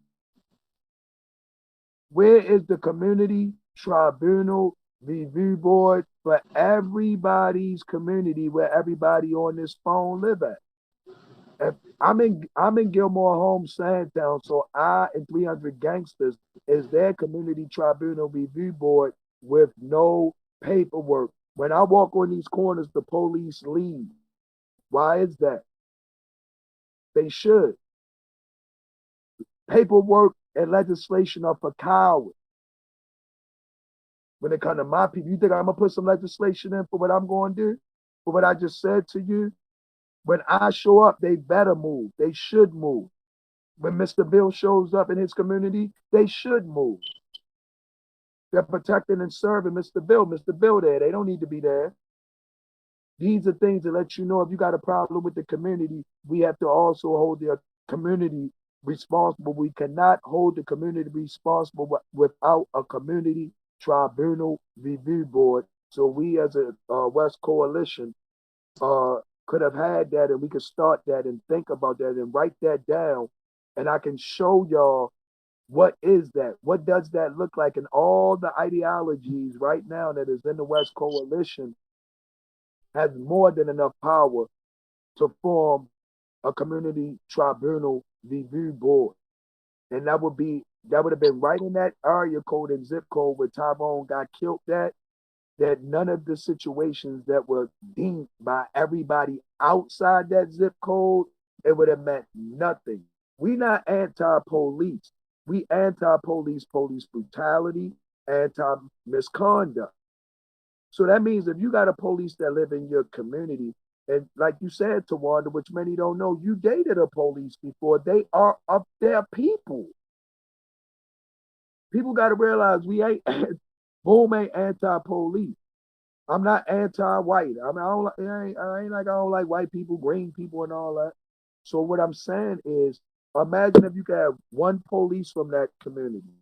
Where is the community tribunal review board for everybody's community where everybody on this phone live at? If I'm in Gilmore Homes, Sandtown, so I and 300 Gangsters is their community tribunal review board with no paperwork. When I walk on these corners, the police leave. Why is that? They should. Paperwork and legislation are for cowards. When it comes to my people, you think I'm gonna put some legislation in for what I'm going to do? For what I just said to you? When I show up, they better move. They should move. When Mr. Bill shows up in his community, they should move. They're protecting and serving Mr. Bill. Mr. Bill there. They don't need to be there. These are things that let you know if you got a problem with the community, we have to also hold the community responsible. We cannot hold the community responsible without a community tribunal review board. So we as a West Coalition could have had that, and we could start that and think about that and write that down. And I can show y'all what is that? What does that look like? And all the ideologies right now that is in the West Coalition has more than enough power to form a community tribunal review board. And that would have been right in that area code and zip code where Tyrone got killed at, that none of the situations that were deemed by everybody outside that zip code, it would have meant nothing. We not anti-police. We anti-police, police brutality, anti-misconduct. So that means if you got a police that live in your community, and like you said, Tawanda, which many don't know, you dated a police before. They are up there people. People got to realize we ain't, Boom ain't anti-police. I'm not anti-white. I mean, I ain't like I don't like white people, green people, and all that. So what I'm saying is, imagine if you could have one police from that community,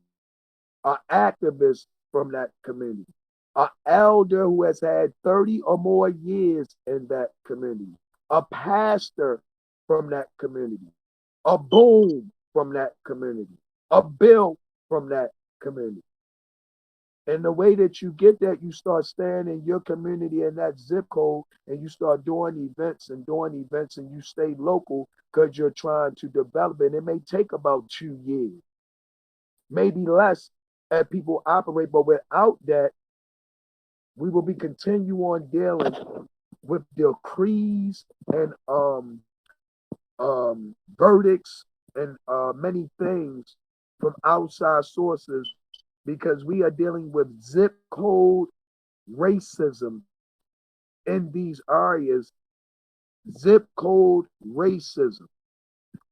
an activist from that community, an elder who has had 30 or more years in that community, a pastor from that community, a Boom from that community, a Bill from that community. And the way that you get that, you start staying in your community in that zip code, and you start doing events, and you stay local because you're trying to develop it. It may take about 2 years, maybe less, as people operate. But without that, we will be continue on dealing with decrees and verdicts and many things from outside sources, because we are dealing with zip code racism in these areas. Zip code racism.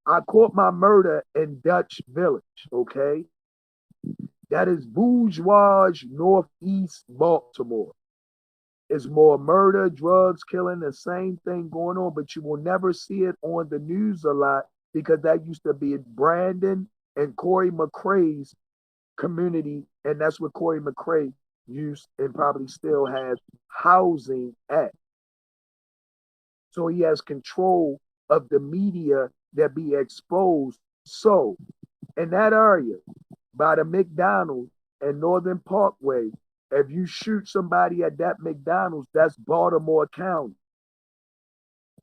I caught my murder in Dutch Village, okay? That is bourgeois northeast Baltimore. It's more murder, drugs, killing, the same thing going on, but you will never see it on the news a lot because that used to be Brandon and Corey McCrae's community, and that's what Corey McCrae used and probably still has housing at. So he has control of the media that be exposed. So in that area, by the McDonald's and Northern Parkway, if you shoot somebody at that McDonald's, that's Baltimore County.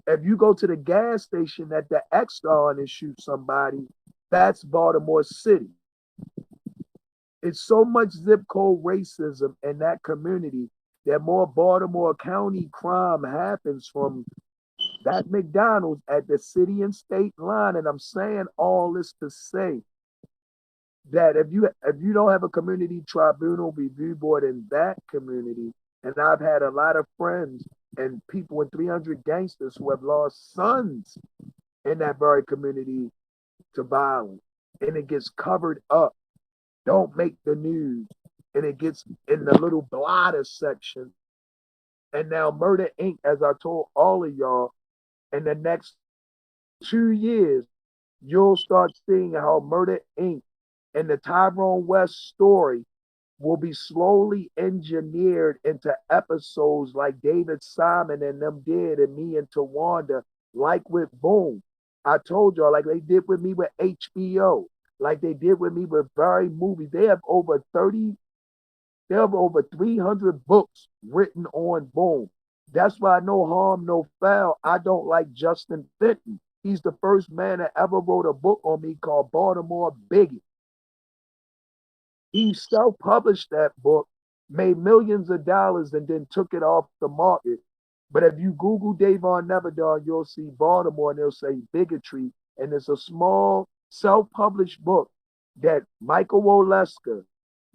If you go to the gas station at the Exxon and shoot somebody, that's Baltimore City. It's so much zip code racism in that community that more Baltimore County crime happens from that McDonald's at the city and state line. And I'm saying all this to say that if you don't have a community tribunal review board in that community, and I've had a lot of friends and people in 300 Gangsters who have lost sons in that very community to violence, and it gets covered up, don't make the news, and it gets in the little blotter section. And now Murder Inc., as I told all of y'all, in the next 2 years, you'll start seeing how Murder Inc. and the Tyrone West story will be slowly engineered into episodes like David Simon and them did, and me and Tawanda, like with Boom. I told y'all, like they did with me with HBO, like they did with me with various movies. They have over 300 books written on Boom. That's why no harm, no foul. I don't like Justin Fenton. He's the first man that ever wrote a book on me called Baltimore Biggie. He self-published that book, made millions of dollars, and then took it off the market. But if you Google Davon Neverdon, you'll see Baltimore and they'll say bigotry. And it's a small self-published book that Michael Oleska,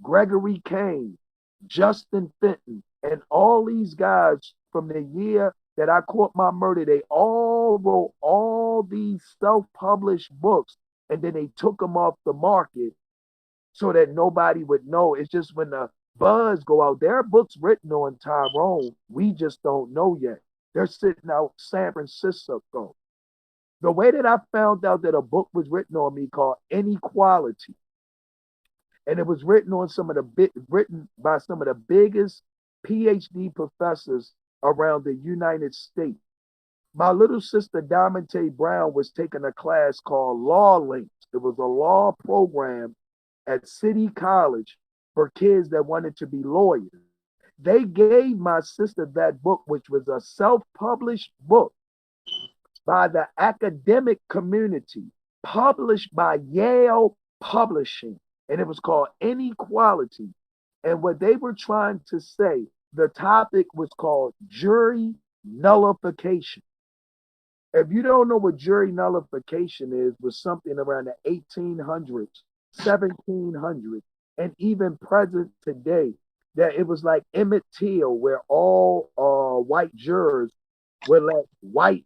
Gregory Kane, Justin Fenton, and all these guys from the year that I caught my murder, they all wrote all these self-published books, and then they took them off the market so that nobody would know. It's just when the buzz go out, there are books written on Tyrone. We just don't know yet. They're sitting out San Francisco. The way that I found out that a book was written on me called Inequality, and it was written by some of the biggest PhD professors around the United States. My little sister Diamante Brown was taking a class called Law Links. It was a law program at City College for kids that wanted to be lawyers. They gave my sister that book, which was a self-published book by the academic community, published by Yale Publishing, and it was called Inequality. And what they were trying to say, the topic was called jury nullification. If you don't know what jury nullification is, was something around the 1800s, 1700s, and even present today, that it was like Emmett Till, where all white jurors would let white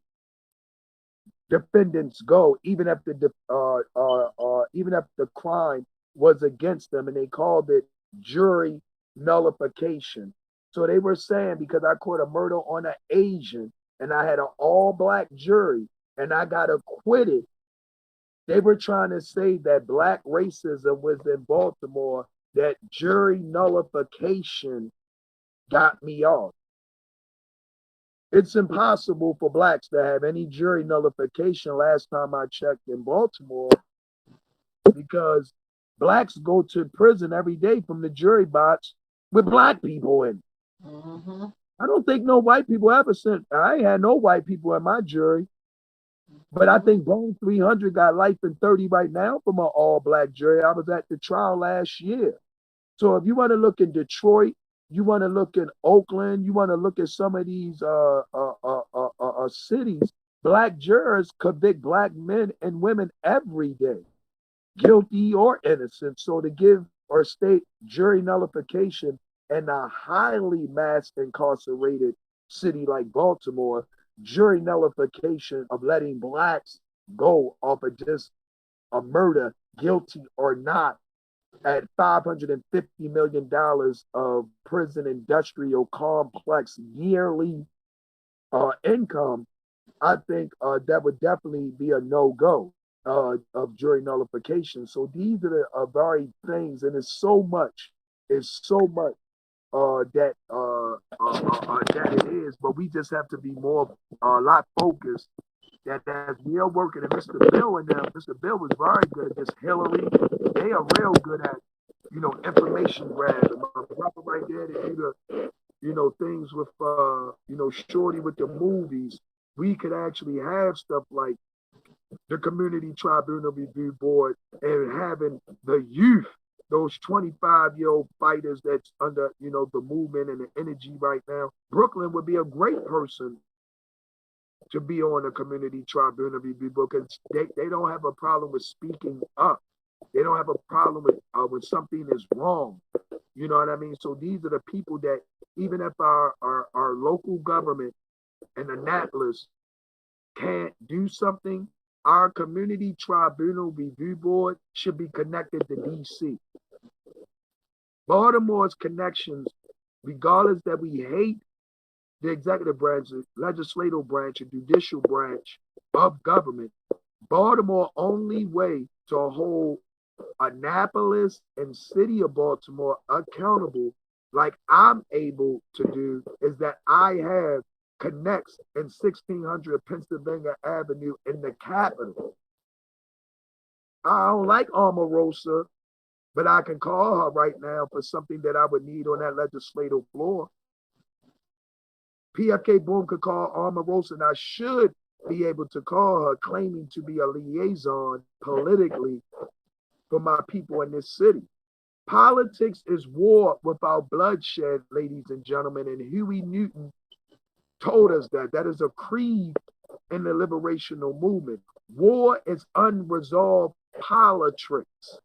defendants go, even if the crime was against them, and they called it jury nullification. So they were saying, because I caught a murder on an Asian and I had an all-black jury and I got acquitted, they were trying to say that black racism was in Baltimore, that jury nullification got me off. It's impossible for blacks to have any jury nullification last time I checked in Baltimore, because blacks go to prison every day from the jury box with black people in. Mm-hmm. I don't think no white people ever sent. I ain't had no white people in my jury. But I think Bone 300 got life in 30 right now from an all-black jury. I was at the trial last year. So if you want to look in Detroit, you want to look in Oakland, you want to look at some of these cities, black jurors convict black men and women every day, guilty or innocent. So to give or state jury nullification in a highly mass incarcerated city like Baltimore, jury nullification of letting blacks go off of just a murder, guilty or not, at $550 million of prison industrial complex yearly income, I think that would definitely be a no-go of jury nullification. So these are the very things, and it's so much that it is, but we just have to be more a lot focused. That as we are working, and Mr. Bill and them, Mr. Bill was very good at this. Hillary, they are real good at information grab. And my brother right there, they do the things with Shorty with the movies. We could actually have stuff like the Community Tribunal Review Board, and having the youth, those 25-year-old fighters that's under, the movement and the energy right now. Brooklyn would be a great person to be on the Community Tribunal Review Board, because they don't have a problem with speaking up. They don't have a problem with when something is wrong. You know what I mean? So these are the people that, even if our local government in Annapolis can't do something, our Community Tribunal Review Board should be connected to DC. Baltimore's connections, regardless that we hate the executive branch, the legislative branch, and judicial branch of government, Baltimore only way to hold Annapolis and city of Baltimore accountable like I'm able to do is that I have connects in 1600 Pennsylvania Avenue in the Capitol. I don't like Omarosa, but I can call her right now for something that I would need on that legislative floor. PFK Boom could call Omarosa, and I should be able to call her claiming to be a liaison politically for my people in this city. Politics is war without bloodshed, ladies and gentlemen, and Huey Newton told us that. That is a creed in the liberational movement. War is unresolved politics.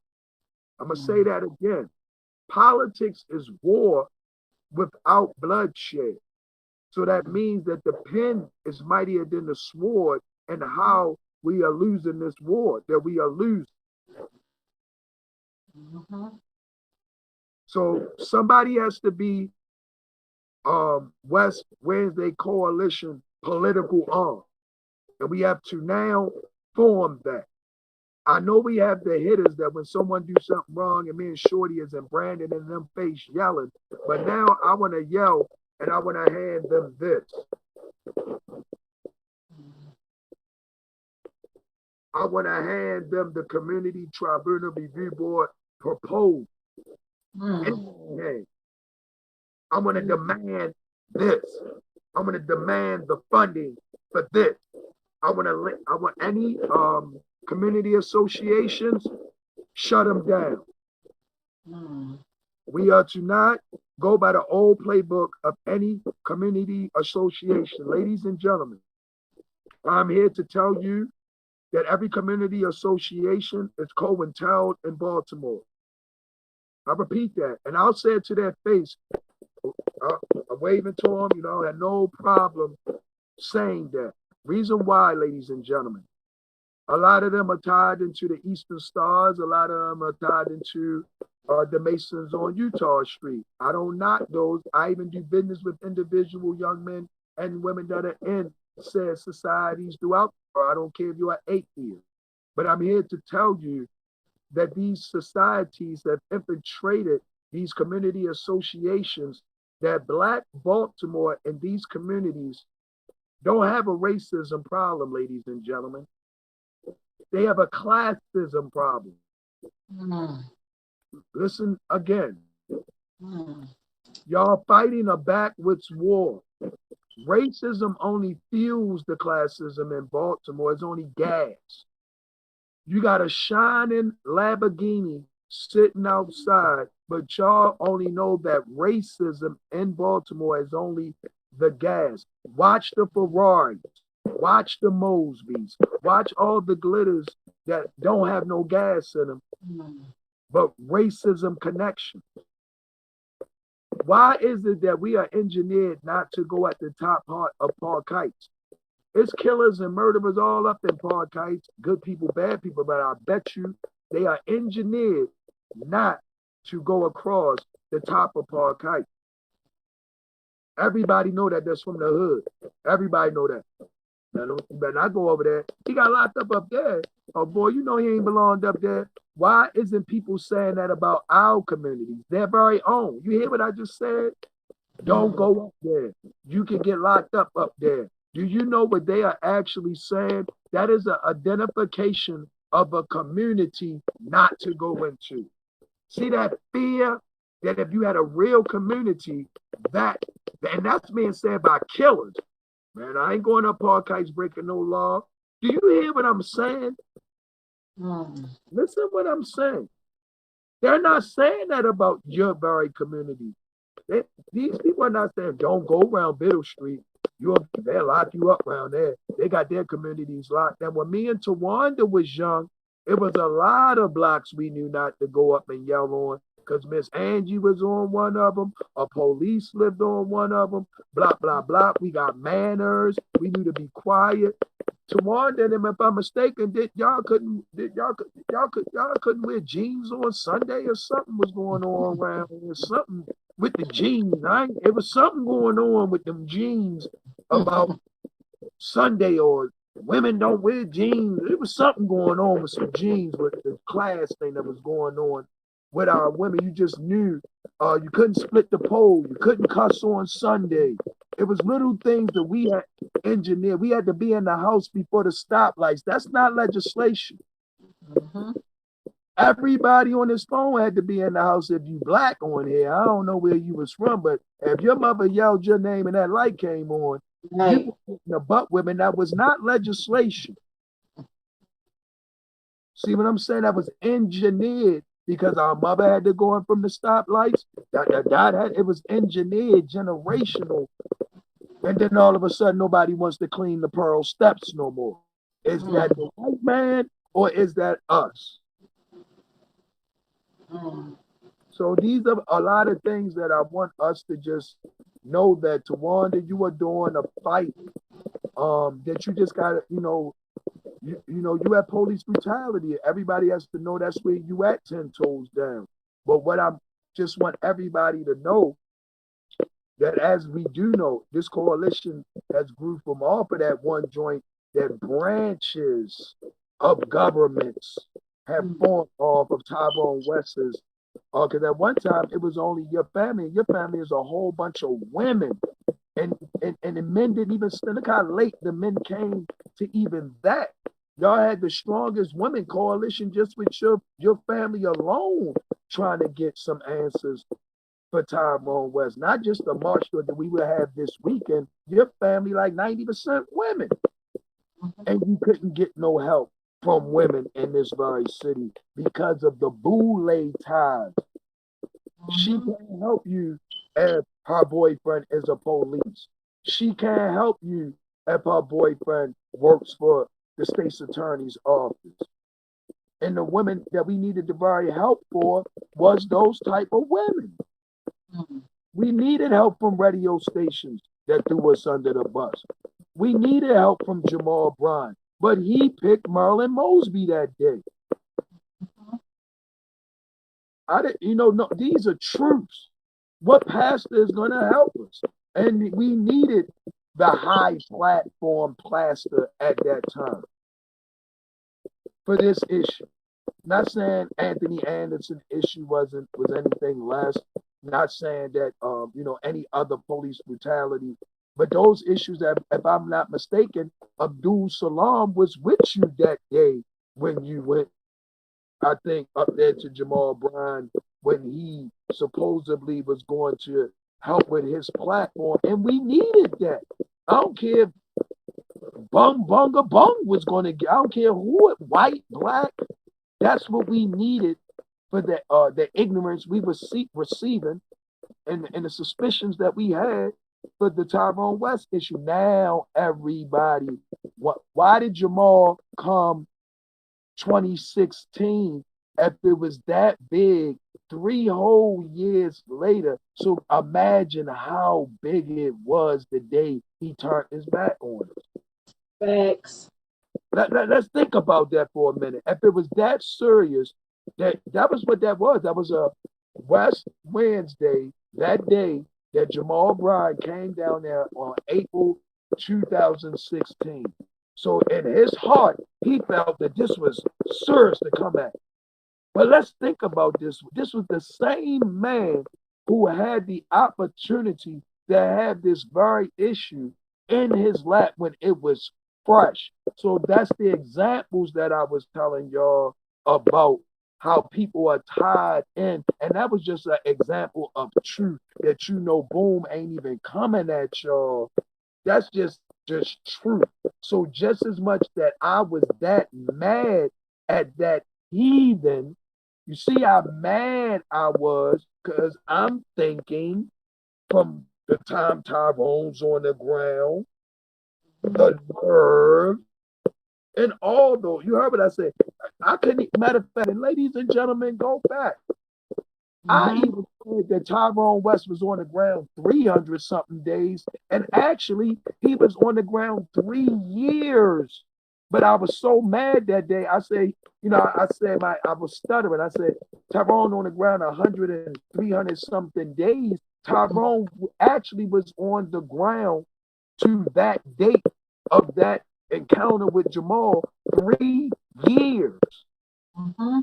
I'm going to say that again. Politics is war without bloodshed. So that means that the pen is mightier than the sword, and how we are losing this war, that we are losing. So somebody has to be West Wednesday Coalition political arm. And we have to now form that. I know we have the hitters that when someone do something wrong and me and Shorty is in Brandon and them face yelling, but now I want to yell and I want to hand them this. I want to hand them the Community Tribunal Review Board proposed. I'm going to demand this. I'm going to demand the funding for this. I want any community associations, shut them down. We are to not go by the old playbook of any community association. Ladies and gentlemen, I'm here to tell you that every community association is co-entitled in Baltimore. I repeat that, and I'll say it to their face. I'm waving to them, you know, I had no problem saying that. Reason why, ladies and gentlemen, a lot of them are tied into the Eastern Stars. A lot of them are tied into the Masons on Utah Street. I don't knock those. I even do business with individual young men and women that are in said societies throughout. I don't care if you're 8 years. But I'm here to tell you that these societies have infiltrated these community associations, that Black Baltimore and these communities don't have a racism problem, ladies and gentlemen. They have a classism problem. Listen again. Y'all fighting a backwards war. Racism only fuels the classism in Baltimore. It's only gas. You got a shining Lamborghini sitting outside, but y'all only know that racism in Baltimore is only the gas. Watch the Ferraris, watch the Mosbys, watch all the glitters that don't have no gas in them, but racism connection. Why is it that we are engineered not to go at the top part of Park Heights? It's killers and murderers all up in Park Heights, good people, bad people, but I bet you they are engineered not to go across the top of Park Heights. Everybody know that that's from the hood. Everybody know that. Now, you better not go over there. He got locked up there. Oh boy, you know he ain't belonged up there. Why isn't people saying that about our communities? Their very own. You hear what I just said? Don't go up there. You can get locked up there. Do you know what they are actually saying? That is an identification of a community not to go into. See that fear that if you had a real community, and that's being said by killers. Man, I ain't going up Park Heights breaking no law. Do you hear what I'm saying? Listen what I'm saying. They're not saying that about your very community. These people are not saying, don't go around Biddle Street. They'll lock you up around there. They got their communities locked. And when me and Tawanda was young, it was a lot of blocks we knew not to go up and yell on, because Miss Angie was on one of them. A police lived on one of them. Blah, blah, blah. We got manners. We knew to be quiet. Tawanda, if I'm mistaken, y'all couldn't wear jeans on Sunday, or something was going on around here. Something with the jeans. It was something going on with them jeans about Sunday or women don't wear jeans. There was something going on with some jeans with the class thing that was going on with our women. You just knew you couldn't split the pole. You couldn't cuss on Sunday. It was little things that we had engineered. We had to be in the house before the stoplights. That's not legislation. Everybody on this phone had to be in the house if you black on here. I don't know where you was from, but if your mother yelled your name and that light came on, you were getting a butt whipping. That was not legislation. See what I'm saying? That was engineered because our mother had to go in from the stoplights. It was engineered, generational. And then all of a sudden, nobody wants to clean the pearl steps no more. Is that the white man or is that us? So these are a lot of things that I want us to just know that Tawanda, you are doing a fight. That you just gotta, you have police brutality. Everybody has to know that's where you at 10 toes down. But what I just want everybody to know that as we do know, this coalition has grew from off of that one joint that branches of governments have formed off of Tyrone West's. Because at one time it was only your family, and your family is a whole bunch of women. And the men didn't even look how late the men came to even that. Y'all had the strongest women coalition just with your family alone trying to get some answers for Tyrone West. Not just the march that we will have this weekend. Your family like 90% women. And you couldn't get no help from women in this very city because of the boule ties. She can't help you if her boyfriend is a police. She can't help you if her boyfriend works for the state's attorney's office. And the women that we needed to very help for was those type of women. We needed help from radio stations that threw us under the bus. We needed help from Jamal Bryant, but he picked Merlin Mosby that day. No, these are truths. What pastor is going to help us? And we needed the high platform pastor at that time for this issue. Not saying Anthony Anderson's issue was anything less. Not saying that any other police brutality, but those issues that, if I'm not mistaken, Abdul Salam was with you that day when you went, I think, up there to Jamal Bryant when he supposedly was going to help with his platform, and we needed that. I don't care if Bunga Bung was going to get. I don't care who, white, black. That's what we needed for the ignorance we were receiving and the suspicions that we had for the Tyrone West issue. Now everybody, why did Jamal come 2016 if it was that big 3 whole years later? So imagine how big it was the day he turned his back on us. Facts. Let's think about that for a minute. If it was that serious, that was what that was. That was a West Wednesday, that day that Jamal Bryant came down there on April 2016. So in his heart, he felt that this was serious to come at. But let's think about this. This was the same man who had the opportunity to have this very issue in his lap when it was fresh. So that's the examples that I was telling y'all about how people are tied in. And that was just an example of truth that boom ain't even coming at y'all. That's just truth. So just as much that I was that mad at that heathen, you see how mad I was, because I'm thinking from the time Tyrone's on the ground, the nerve, and all those. You heard what I said. I couldn't, matter of fact, and ladies and gentlemen, go back. I even said that Tyrone West was on the ground 300 something days, and actually he was on the ground 3 years But I was so mad that day. I say, I said I was stuttering. I said, Tyrone on the ground 100 and 300 something days. Tyrone actually was on the ground to that date of that encounter with Jamal 3 years. Mm-hmm.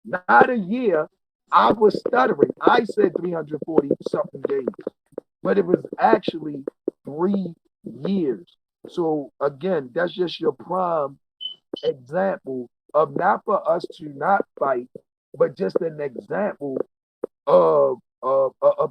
Not a year. I was stuttering. I said 340 something days, but it was actually 3 years. So again, that's just your prime example of not for us to not fight, but just an example of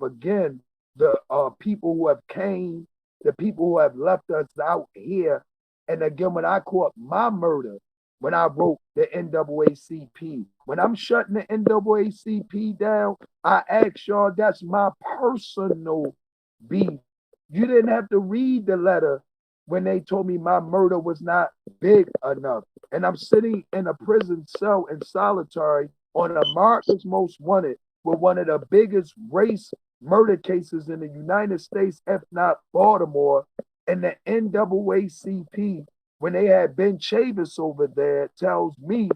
again the people who have came, the people who have left us out here. And again, when I caught my murder, when I wrote the NAACP, when I'm shutting the NAACP down, I ask y'all, that's my personal beef. You didn't have to read the letter when they told me my murder was not big enough. And I'm sitting in a prison cell in solitary on America's Most Wanted with one of the biggest race murder cases in the United States, if not Baltimore. And the NAACP, when they had Ben Chavis over there, tells me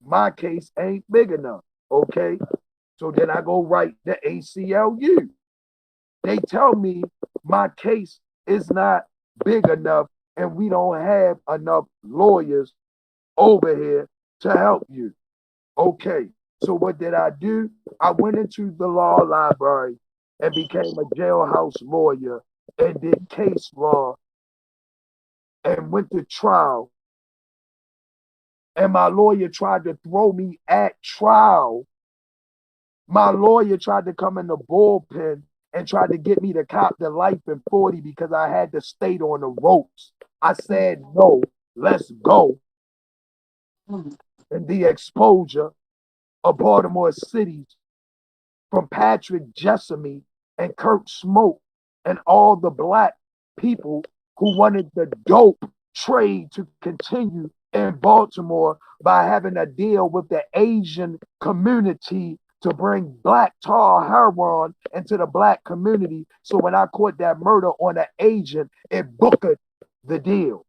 my case ain't big enough. Okay. So then I go write the ACLU. They tell me my case is not big enough and we don't have enough lawyers over here to help you. Okay, so what did I do? I went into the law library and became a jailhouse lawyer and did case law and went to trial. And my lawyer tried to throw me at trial. My lawyer tried to come in the bullpen and tried to get me to cop the life in 40 because I had to stay on the ropes. I said, no, let's go. And the exposure of Baltimore City from Patrick Jessamy and Kurt Smoke and all the black people who wanted the dope trade to continue in Baltimore by having a deal with the Asian community to bring black tar heroin into the black community. So when I caught that murder on an Asian, it booked the deal.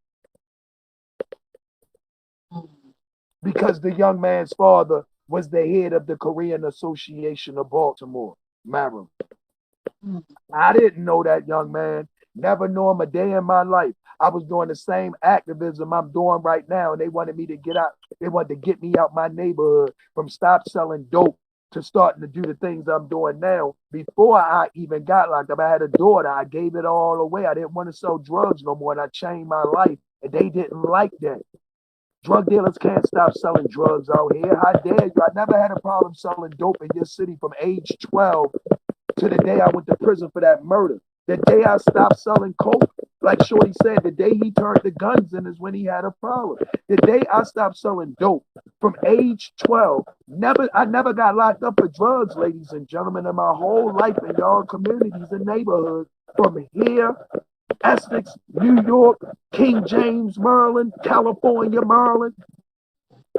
Because the young man's father was the head of the Korean Association of Baltimore, Maryland. I didn't know that young man, never knew him a day in my life. I was doing the same activism I'm doing right now, and they wanted me to get out. They wanted to get me out my neighborhood from stop selling dope to starting to do the things I'm doing now. Before I even got locked up, I had a daughter. I gave it all away. I didn't want to sell drugs no more, and I changed my life, and they didn't like that. Drug dealers can't stop selling drugs out here. How dare you? I never had a problem selling dope in your city from age 12 to the day I went to prison for that murder. The day I stopped selling coke, like Shorty said, the day he turned the guns in is when he had a problem. The day I stopped selling dope from age 12, I never got locked up for drugs, ladies and gentlemen, in my whole life in y'all communities and neighborhoods from here, Essex, New York, King James, Maryland, California, Maryland,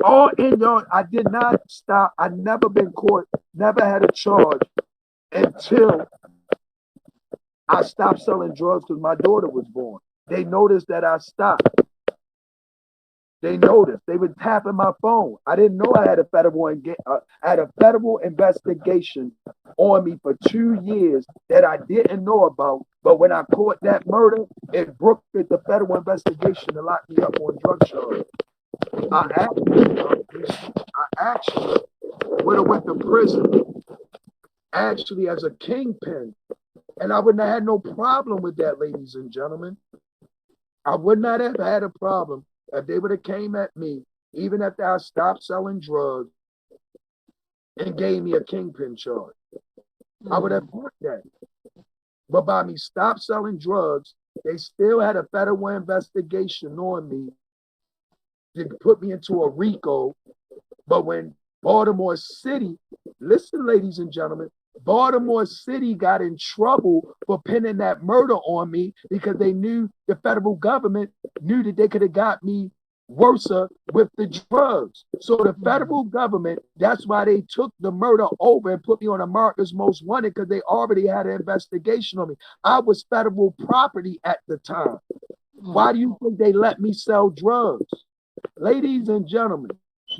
all in y'all. I did not stop. I never been caught, never had a charge until I stopped selling drugs because my daughter was born. They noticed that I stopped. They noticed. They were tapping my phone. I didn't know I had a federal investigation on me for 2 years that I didn't know about. But when I caught that murder, it broke the federal investigation to lock me up on drug charges. I actually would have went to prison actually as a kingpin. And I wouldn't have had no problem with that, ladies and gentlemen. I would not have had a problem if they would have came at me, even after I stopped selling drugs, and gave me a kingpin charge. I would have put that. But by me stop selling drugs, they still had a federal investigation on me to put me into a RICO. But when Baltimore City, listen, ladies and gentlemen, Baltimore City got in trouble for pinning that murder on me because they knew the federal government knew that they could have got me worse with the drugs. So the federal government, that's why they took the murder over and put me on America's Most Wanted, because they already had an investigation on me. I was federal property at the time. Why do you think they let me sell drugs? Ladies and gentlemen,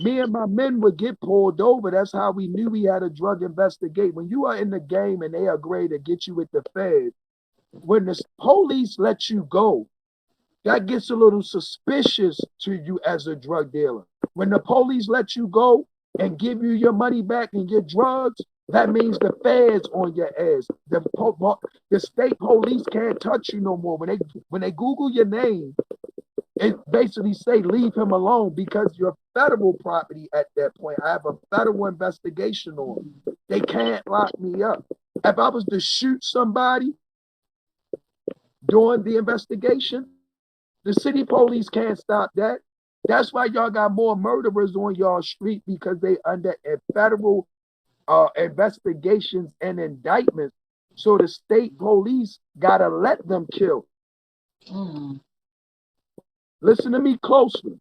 me and my men would get pulled over. That's how we knew we had a drug investigate. When you are in the game and they agree to get you with the feds, when the police let you go, that gets a little suspicious to you as a drug dealer. When the police let you go and give you your money back and your drugs, that means the feds on your ass. The state police can't touch you no more. When they Google your name, it basically say leave him alone because you're federal property at that point. I have a federal investigation on me. They can't lock me up. If I was to shoot somebody during the investigation, the city police can't stop that. That's why y'all got more murderers on y'all street, because they under a federal investigations and indictments. So the state police gotta let them kill. Listen to me closely.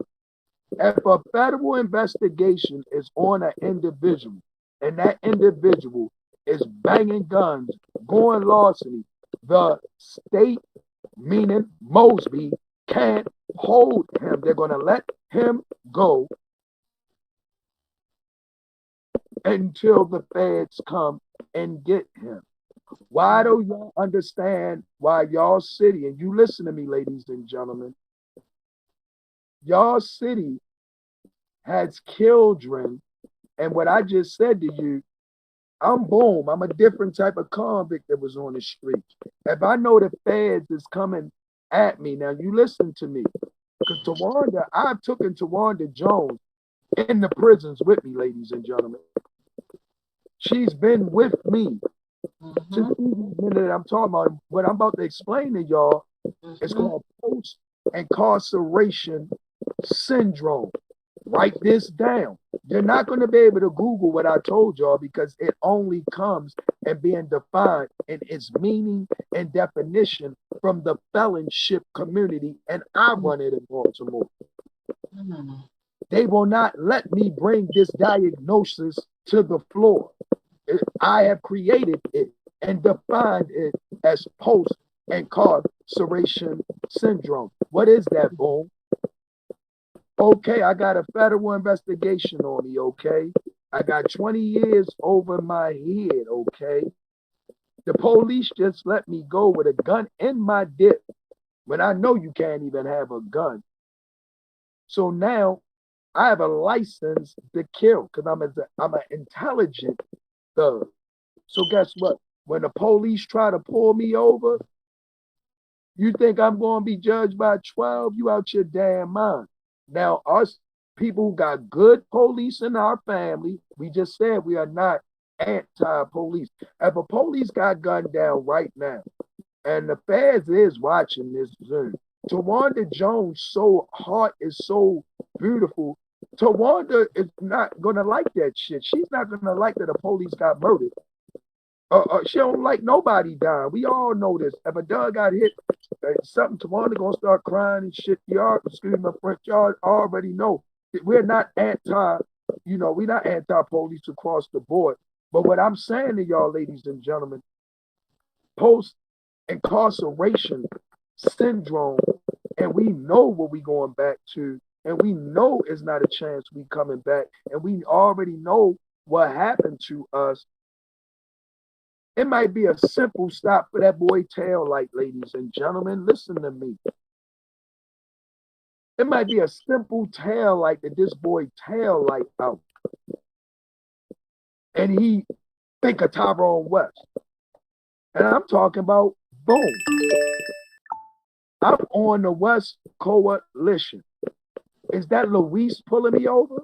If a federal investigation is on an individual and that individual is banging guns, going larceny, the state, meaning Mosby, can't hold him. They're going to let him go until the feds come and get him. Why don't y'all understand why y'all city, and you listen to me, ladies and gentlemen, y'all city has children, and what I just said to you, I'm a different type of convict that was on the street. If I know the feds is coming at me, now you listen to me, because Tawanda, I've taken Tawanda Jones in the prisons with me, ladies and gentlemen. She's been with me. Since the minute I'm talking about, what I'm about to explain to y'all, it's called post-incarceration syndrome. Write this down. You're not going to be able to Google what I told y'all, because it only comes and being defined in its meaning and definition from the felonship community, and I run it in Baltimore. They will not let me bring this diagnosis to the floor. I have created it and defined it as post-incarceration syndrome. What is that, Boom? Okay, I got a federal investigation on me, okay? I got 20 years over my head, okay? The police just let me go with a gun in my dip when I know you can't even have a gun. So now I have a license to kill because I'm an intelligent thug. So guess what? When the police try to pull me over, you think I'm going to be judged by 12? You out your damn mind. Now, us people who got good police in our family, we just said we are not anti-police. If a police got gunned down right now, and the feds is watching this Zoom, Tawanda Jones' heart is so beautiful. Tawanda is not going to like that shit. She's not going to like that a police got murdered. She don't like nobody dying. We all know this. If a dog got hit, something, Tawanda gonna start crying and shit. Y'all, excuse my French, y'all already know. We're not we're not anti-police across the board. But what I'm saying to y'all, ladies and gentlemen, post-incarceration syndrome, and we know what we going back to, and we know it's not a chance we coming back, and we already know what happened to us. It might be a simple stop for that boy tail light, ladies and gentlemen. Listen to me. It might be a simple tail light that this boy tail light out. And he think of Tyrone West. And I'm talking about boom. I'm on the West Coalition. Is that Luis pulling me over?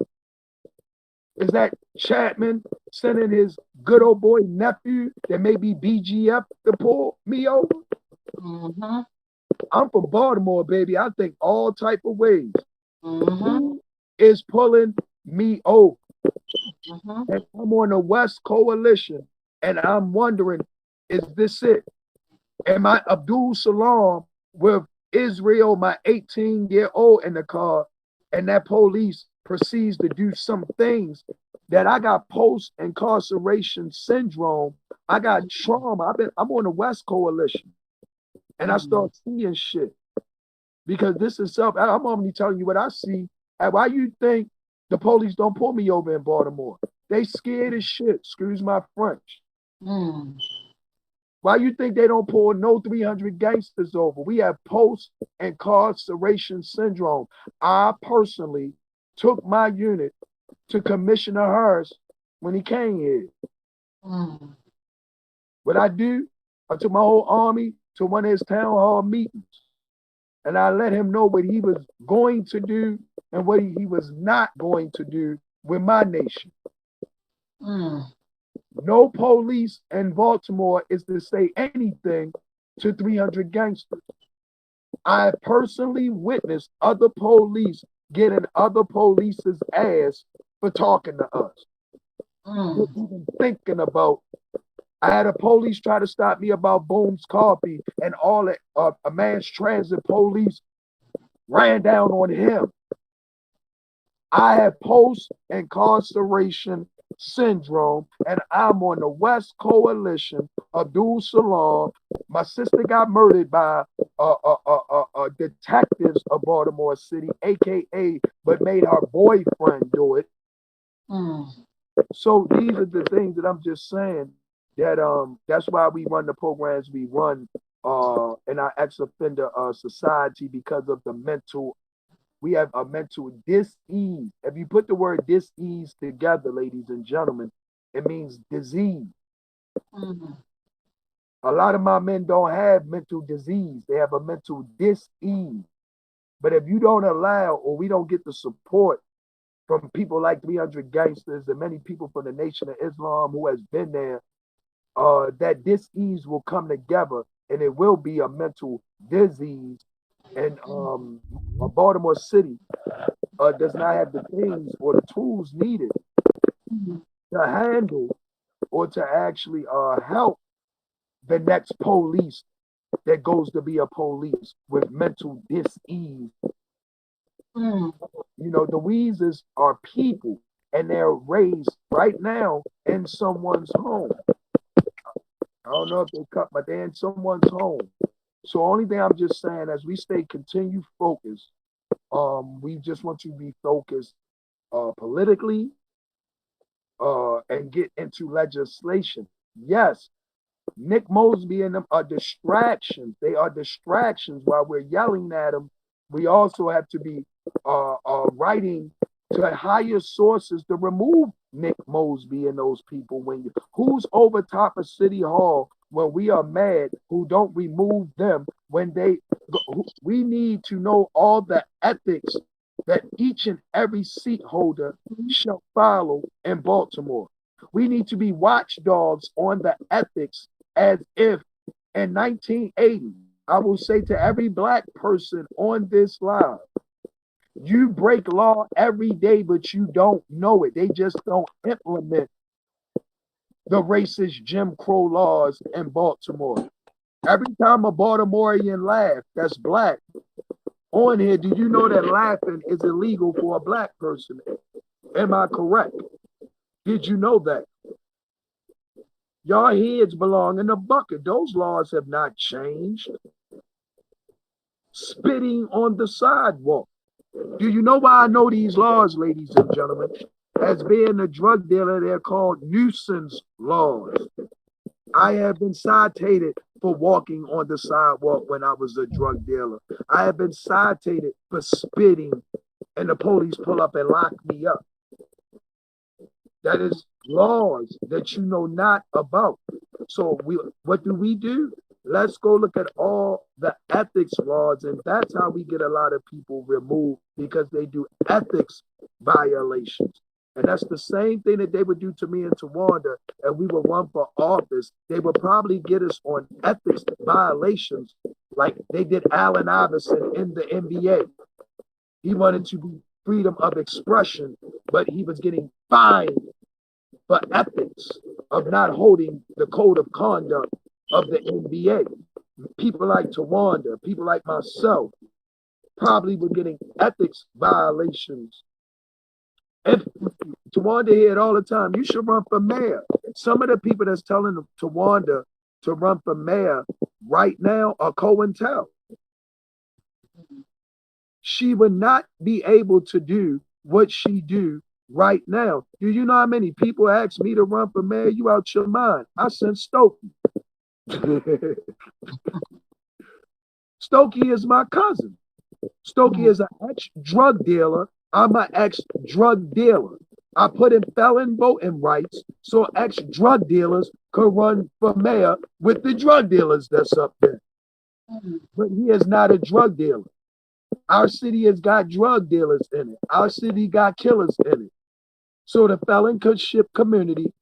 Is that Chapman sending his good old boy nephew that may be BGF to pull me over? I'm from Baltimore, baby. I think all type of ways. Who is pulling me over? And I'm on the West Coalition, and I'm wondering, is this it? Am I Abdul Salam with Israel, my 18-year-old, in the car, and that police proceeds to do some things that I got post-incarceration syndrome. I got trauma. I'm on the West Coalition, and I start seeing shit because this is I'm only telling you what I see And why you think the police don't pull me over in Baltimore? They scared as shit, excuse my French. Why you think they don't pull no 300 gangsters over? We have post-incarceration syndrome. I personally took my unit to Commissioner Harris when he came here. What I do, I took my whole army to one of his town hall meetings. And I let him know what he was going to do and what he was not going to do with my nation. No police in Baltimore is to say anything to 300 gangsters. I personally witnessed other police getting other police's ass for talking to us. Just even thinking about, I had a police try to stop me about Boom's Coffee, and all that a mass transit police ran down on him. I have post-incarceration syndrome, and I'm on the West Coalition of Abdul Salam. My sister got murdered by detectives of Baltimore City, aka, but made her boyfriend do it. So these are the things that I'm just saying that that's why we run the programs we run in our ex-offender society, because of the mental. We have a mental dis-ease. If you put the word dis-ease together, ladies and gentlemen, it means disease. A lot of my men don't have mental disease. They have a mental dis-ease. But if you don't allow, or we don't get the support from people like 300 gangsters and many people from the Nation of Islam who has been there, that dis-ease will come together, and it will be a mental disease. And Baltimore City does not have the things or the tools needed to handle or to actually help the next police that goes to be a police with mental dis-ease. You know, the Weezers are people, and they're raised right now in someone's home. I don't know if they cut, but they're in someone's home. So only thing I'm just saying, as we continue focused, we just want to be focused politically and get into legislation. Yes, Nick Mosby and them are distractions. They are distractions while we're yelling at them. We also have to be writing to higher sources to remove Nick Mosby and those people. Who's over top of City Hall when we are mad, who don't remove them when we need to know all the ethics that each and every seat holder shall follow in Baltimore. We need to be watchdogs on the ethics, as if in 1980, I will say to every Black person on this live, you break law every day, but you don't know it. They just don't implement the racist Jim Crow laws in Baltimore. Every time a Baltimorean laugh that's Black on here, do you know that laughing is illegal for a Black person? Am I correct? Did you know that? Y'all heads belong in a bucket. Those laws have not changed. Spitting on the sidewalk. Do you know why I know these laws, ladies and gentlemen? As being a drug dealer, they're called nuisance laws. I have been cited for walking on the sidewalk when I was a drug dealer. I have been cited for spitting, and the police pull up and lock me up. That is laws that you know not about. So what do? Let's go look at all the ethics laws, and that's how we get a lot of people removed, because they do ethics violations. And that's the same thing that they would do to me and Tawanda, and we would run for office. They would probably get us on ethics violations like they did Allen Iverson in the NBA. He wanted to be freedom of expression, but he was getting fined for ethics of not holding the code of conduct of the NBA. People like Tawanda, people like myself, probably were getting ethics violations. And Tawanda hear it all the time, you should run for mayor. Some of the people that's telling Tawanda to run for mayor right now are COINTEL. she would not be able to do what she do right now. Do you know how many people ask me to run for mayor? You out your mind. I sent Stokey. Stokey is my cousin. Stokey is an ex-drug dealer. I'm an ex-drug dealer. I put in felon voting rights so ex-drug dealers could run for mayor with the drug dealers that's up there. But he is not a drug dealer. Our city has got drug dealers in it. Our city got killers in it. So the felonship community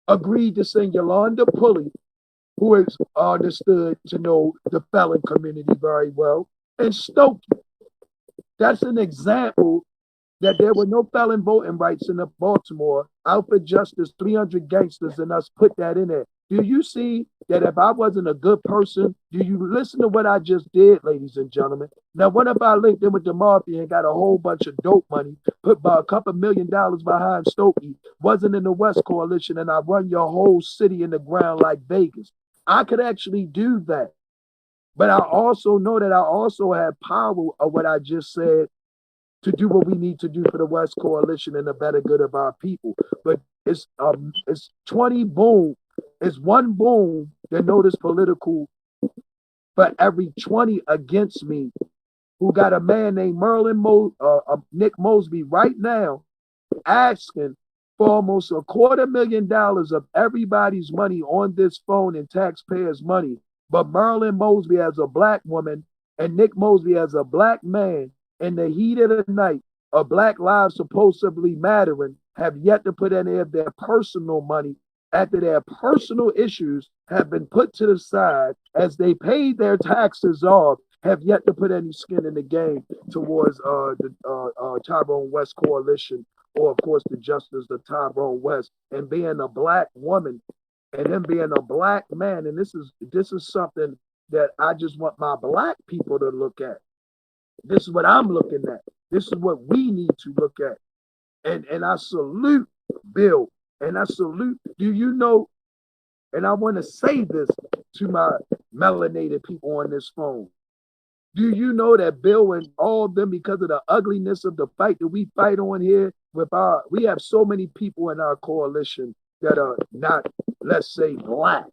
agreed to send Yolanda Pulley, who is understood to know the felon community very well, and Stokey. That's an example that there were no felon voting rights in the Baltimore. Alfred Justice, 300 gangsters, and us put that in there. Do you see that if I wasn't a good person, do you listen to what I just did, ladies and gentlemen? Now, what if I linked in with the mafia and got a whole bunch of dope money, put about $2 million behind Stokey, wasn't in the West Coalition, and I run your whole city in the ground like Vegas? I could actually do that. But I also know that I also have power of what I just said to do what we need to do for the West Coalition and the better good of our people. But it's 20 boom. It's one boom that know this political for every 20 against me who got a man named Nick Mosby right now asking for almost $250,000 of everybody's money on this phone and taxpayers' money. But Marilyn Mosby as a black woman and Nick Mosby as a black man in the heat of the night of Black Lives supposedly mattering have yet to put any of their personal money after their personal issues have been put to the side as they paid their taxes off, have yet to put any skin in the game towards the Tyrone West Coalition, or of course the justice of Tyrone West, and being a black woman and him being a black man. And this is something that I just want my black people to look at. This is what I'm looking at. This is what we need to look at. And I salute Bill. And I salute, do you know, and I want to say this to my melanated people on this phone. Do you know that Bill and all of them, because of the ugliness of the fight that we fight on here, we have so many people in our coalition that are not, let's say, black.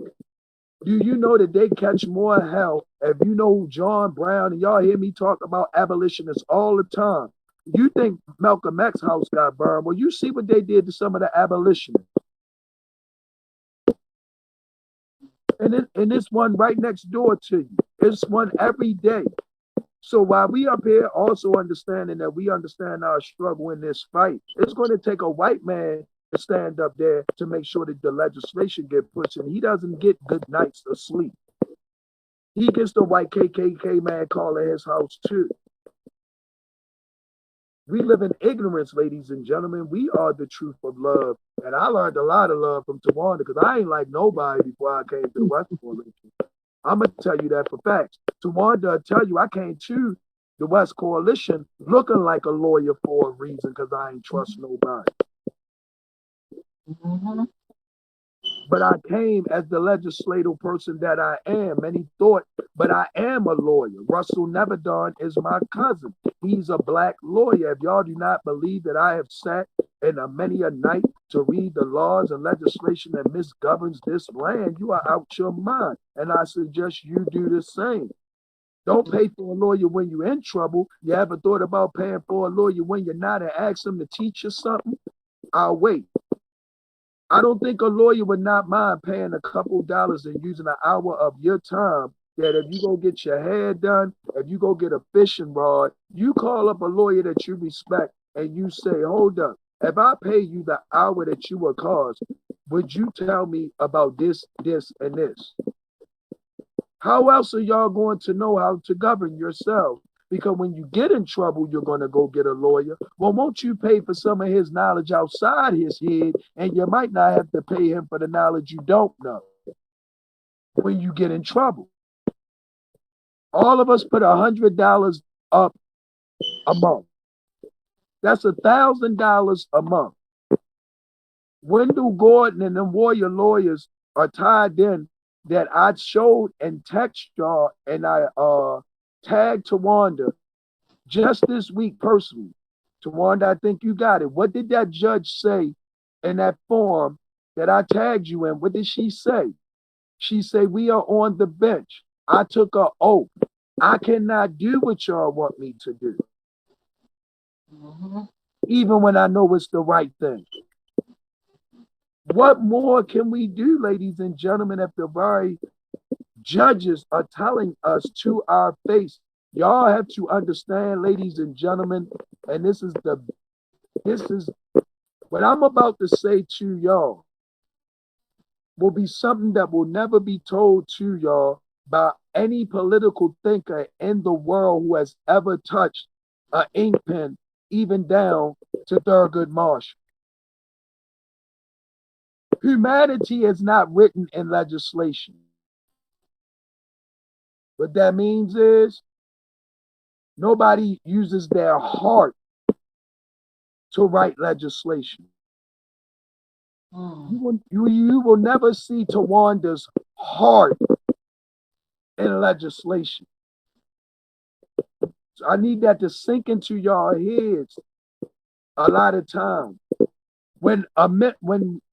Do you know that they catch more hell if you know John Brown, and y'all hear me talk about abolitionists all the time? You think Malcolm X's house got burned? Well, you see what they did to some of the abolitionists. And it's one right next door to you. It's one every day. So while we up here also understanding that we understand our struggle in this fight, it's going to take a white man to stand up there to make sure that the legislation get pushed, and he doesn't get good nights of sleep. He gets the white KKK man calling his house too. We live in ignorance, ladies and gentlemen. We are the truth of love. And I learned a lot of love from Tawanda because I ain't like nobody before I came to the West Coalition. I'm going to tell you that for facts. Tawanda will tell you I came to the West Coalition looking like a lawyer for a reason because I ain't trust nobody. Mm-hmm. But I came as the legislative person that I am. Many thought, but I am a lawyer. Russell Neverdon is my cousin. He's a black lawyer. If y'all do not believe that I have sat in many a night to read the laws and legislation that misgoverns this land, you are out your mind. And I suggest you do the same. Don't pay for a lawyer when you're in trouble. You ever thought about paying for a lawyer when you're not and ask them to teach you something? I'll wait. I don't think a lawyer would not mind paying a couple dollars and using an hour of your time that if you go get your hair done, if you go get a fishing rod, you call up a lawyer that you respect and you say, hold up, if I pay you the hour that you will cost, would you tell me about this, this, and this? How else are y'all going to know how to govern yourself? Because when you get in trouble, you're going to go get a lawyer. Well, won't you pay for some of his knowledge outside his head, and you might not have to pay him for the knowledge you don't know when you get in trouble. All of us put $100 up a month. That's $1,000 a month. Wendell Gordon and them warrior lawyers are tied in that I showed and text y'all, and I tagged Tawanda just this week personally. Tawanda, I think you got it. What did that judge say in that form that I tagged you in? What did she say? She said, we are on the bench. I took an oath. I cannot do what y'all want me to do. Even when I know it's the right thing. What more can we do, ladies and gentlemen, if the very judges are telling us to our face? Y'all have to understand, ladies and gentlemen, and this is what I'm about to say to y'all will be something that will never be told to y'all by any political thinker in the world who has ever touched an ink pen, even down to Thurgood Marshall. Humanity is not written in legislation. What that means is nobody uses their heart to write legislation. You will never see Tawanda's heart in legislation. So I need that to sink into y'all heads a lot of times. When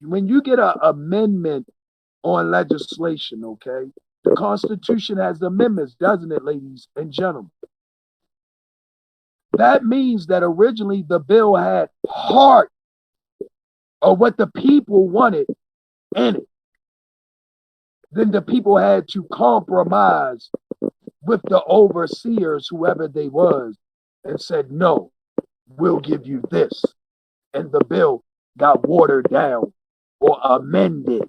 you get an amendment on legislation, okay, the Constitution has amendments, doesn't it, ladies and gentlemen? That means that originally the bill had heart or what the people wanted in it. Then the people had to compromise with the overseers, whoever they was, and said, no, we'll give you this. And the bill got watered down or amended.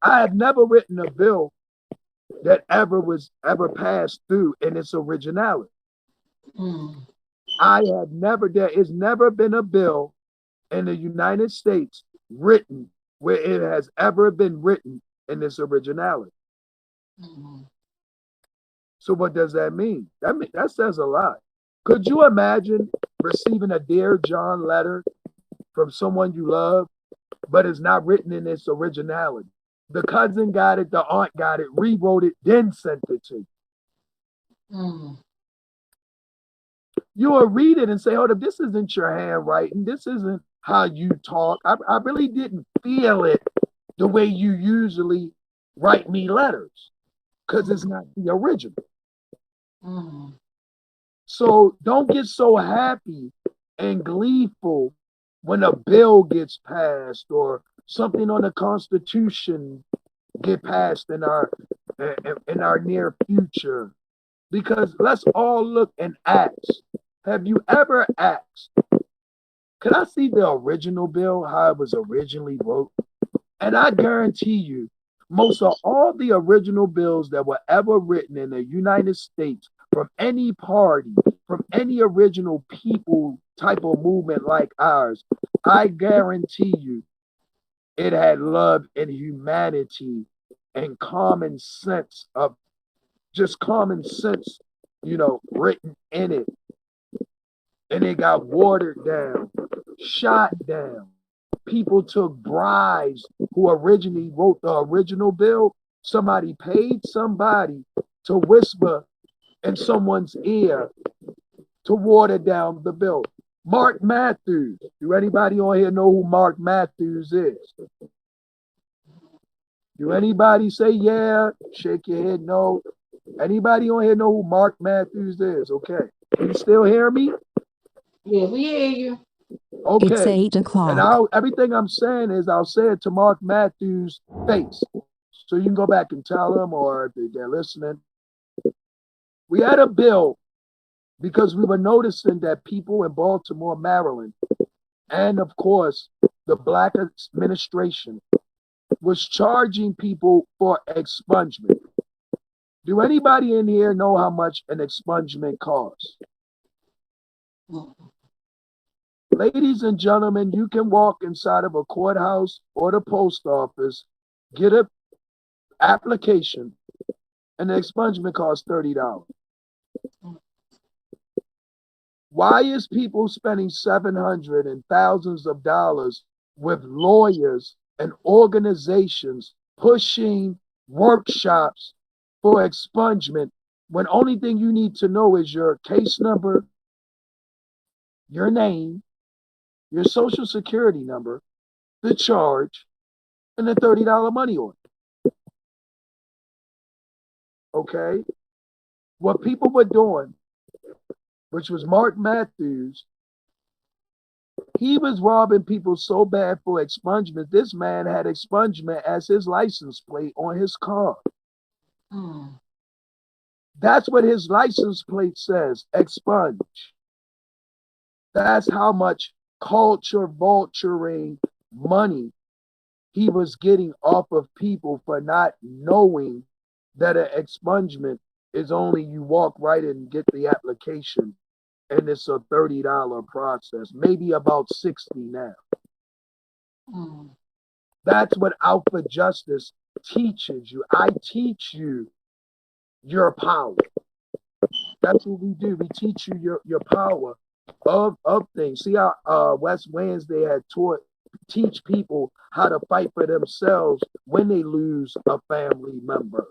I have never written a bill that was ever passed through in its originality. There has never been a bill in the United States written where it has ever been written in its originality. So what does that mean? That says a lot. Could you imagine receiving a Dear John letter from someone you love, but it's not written in its originality? The cousin got it, the aunt got it, rewrote it, then sent it to you. You will read it and say, hold up, this isn't your handwriting. This isn't how you talk. I really didn't feel it the way you usually write me letters because it's not the original. So don't get so happy and gleeful when a bill gets passed or something on the Constitution get passed in our near future. Because let's all look and ask. Have you ever asked, could I see the original bill, how it was originally wrote? And I guarantee you, most of all the original bills that were ever written in the United States from any party, from any original people type of movement like ours, I guarantee you it had love and humanity and common sense of just common sense, written in it. And it got watered down, shot down. People took bribes who originally wrote the original bill. Somebody paid somebody to whisper in someone's ear to water down the bill. Mark Matthews. Do anybody on here know who Mark Matthews is? Do anybody say yeah? Shake your head no. Anybody on here know who Mark Matthews is? Okay. Can you still hear me? Yeah, we hear you. Okay. It's 8 o'clock. And everything I'm saying is I'll say it to Mark Matthews' face. So you can go back and tell him, or if they're listening. We had a bill because we were noticing that people in Baltimore, Maryland, and of course, the Black administration was charging people for expungement. Do anybody in here know how much an expungement costs? Ladies and gentlemen, you can walk inside of a courthouse or the post office, get an application, and the expungement costs $30. Why is people spending $700 and thousands of dollars with lawyers and organizations pushing workshops for expungement when only thing you need to know is your case number, your name, your social security number, the charge, and the $30 money order. Okay? What people were doing, which was Mark Matthews, he was robbing people so bad for expungement. This man had expungement as his license plate on his car. That's what his license plate says, expunge. That's how much culture vulturing money he was getting off of people for not knowing that an expungement is only you walk right in and get the application, and it's a $30 process, maybe about 60 now. That's what Alpha Justice teaches you. I teach you your power. That's what we do. We teach you your power of things. See how West Wednesday had teach people how to fight for themselves when they lose a family member.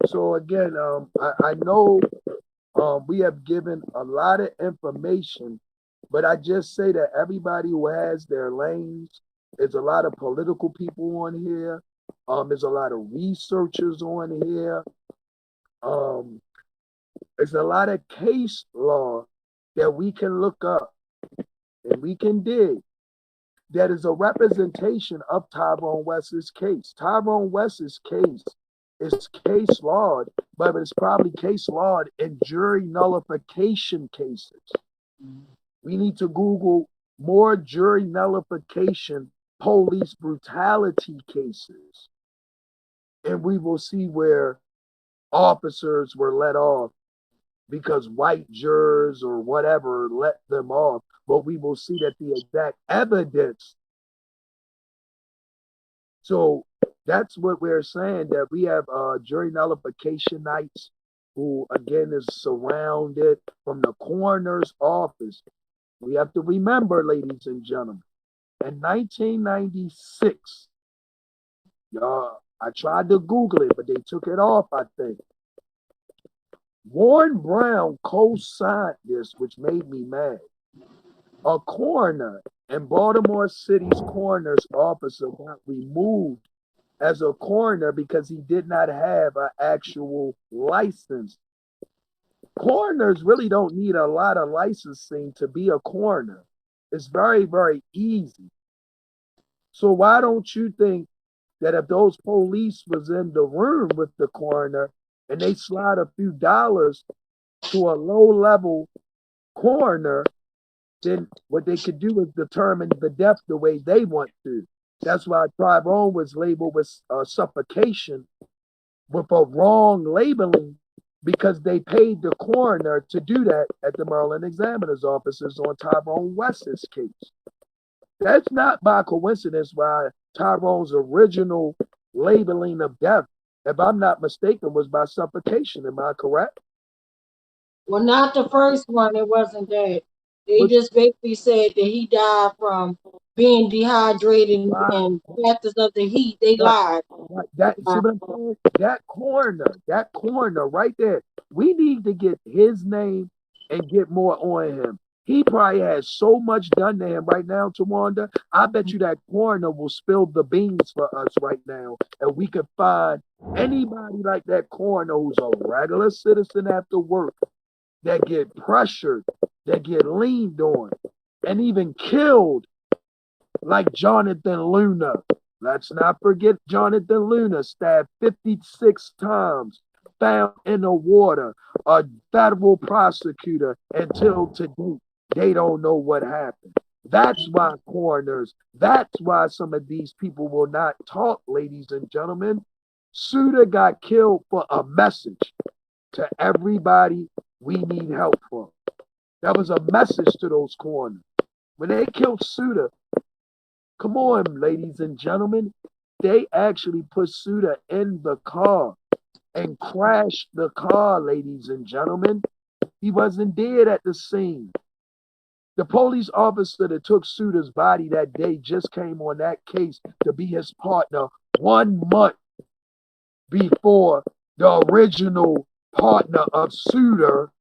So again, I know we have given a lot of information, but I just say that everybody who has their lanes, there's a lot of political people on here. There's a lot of researchers on here. There's a lot of case law that we can look up and we can dig. That is a representation of Tyrone West's case. Tyrone West's case is case law, but it's probably case law in jury nullification cases. We need to Google more jury nullification police brutality cases, and we will see where officers were let off because white jurors or whatever let them off. But we will see that the exact evidence. So that's what we're saying, that we have jury nullification nights who, again, is surrounded from the coroner's office. We have to remember, ladies and gentlemen, in 1996, y'all, I tried to Google it, but they took it off, I think. Warren Brown co-signed this, which made me mad. A coroner in Baltimore City's coroner's officer got removed as a coroner because he did not have an actual license. Coroners really don't need a lot of licensing to be a coroner. It's very, very easy. So why don't you think that if those police was in the room with the coroner and they slide a few dollars to a low-level coroner, then what they could do is determine the death the way they want to. That's why Tyrone was labeled with suffocation with a wrong labeling, because they paid the coroner to do that at the Maryland Examiner's offices on Tyrone West's case. That's not by coincidence why Tyrone's original labeling of death, if I'm not mistaken, was by suffocation. Am I correct? Well, not the first one. It wasn't that. They just basically said that he died from being dehydrated and factors of the heat. They lied. That, see what I'm saying? That coroner right there, we need to get his name and get more on him. He probably has so much done to him right now, Tawanda. I bet you that coroner will spill the beans for us right now, and we could find anybody like that coroner who's a regular citizen after work, that get pressured, that get leaned on, and even killed, like Jonathan Luna. Let's not forget Jonathan Luna, stabbed 56 times, found in the water, a federal prosecutor. Until today, they don't know what happened. That's why coroners, that's why some of these people will not talk, ladies and gentlemen. Suda got killed for a message to everybody we need help from. That was a message to those coroners. When they killed Suda, come on, ladies and gentlemen, they actually put Suda in the car and crashed the car, ladies and gentlemen. He wasn't dead at the scene. The police officer that took Suda's body that day just came on that case to be his partner 1 month before the original partner of Suter,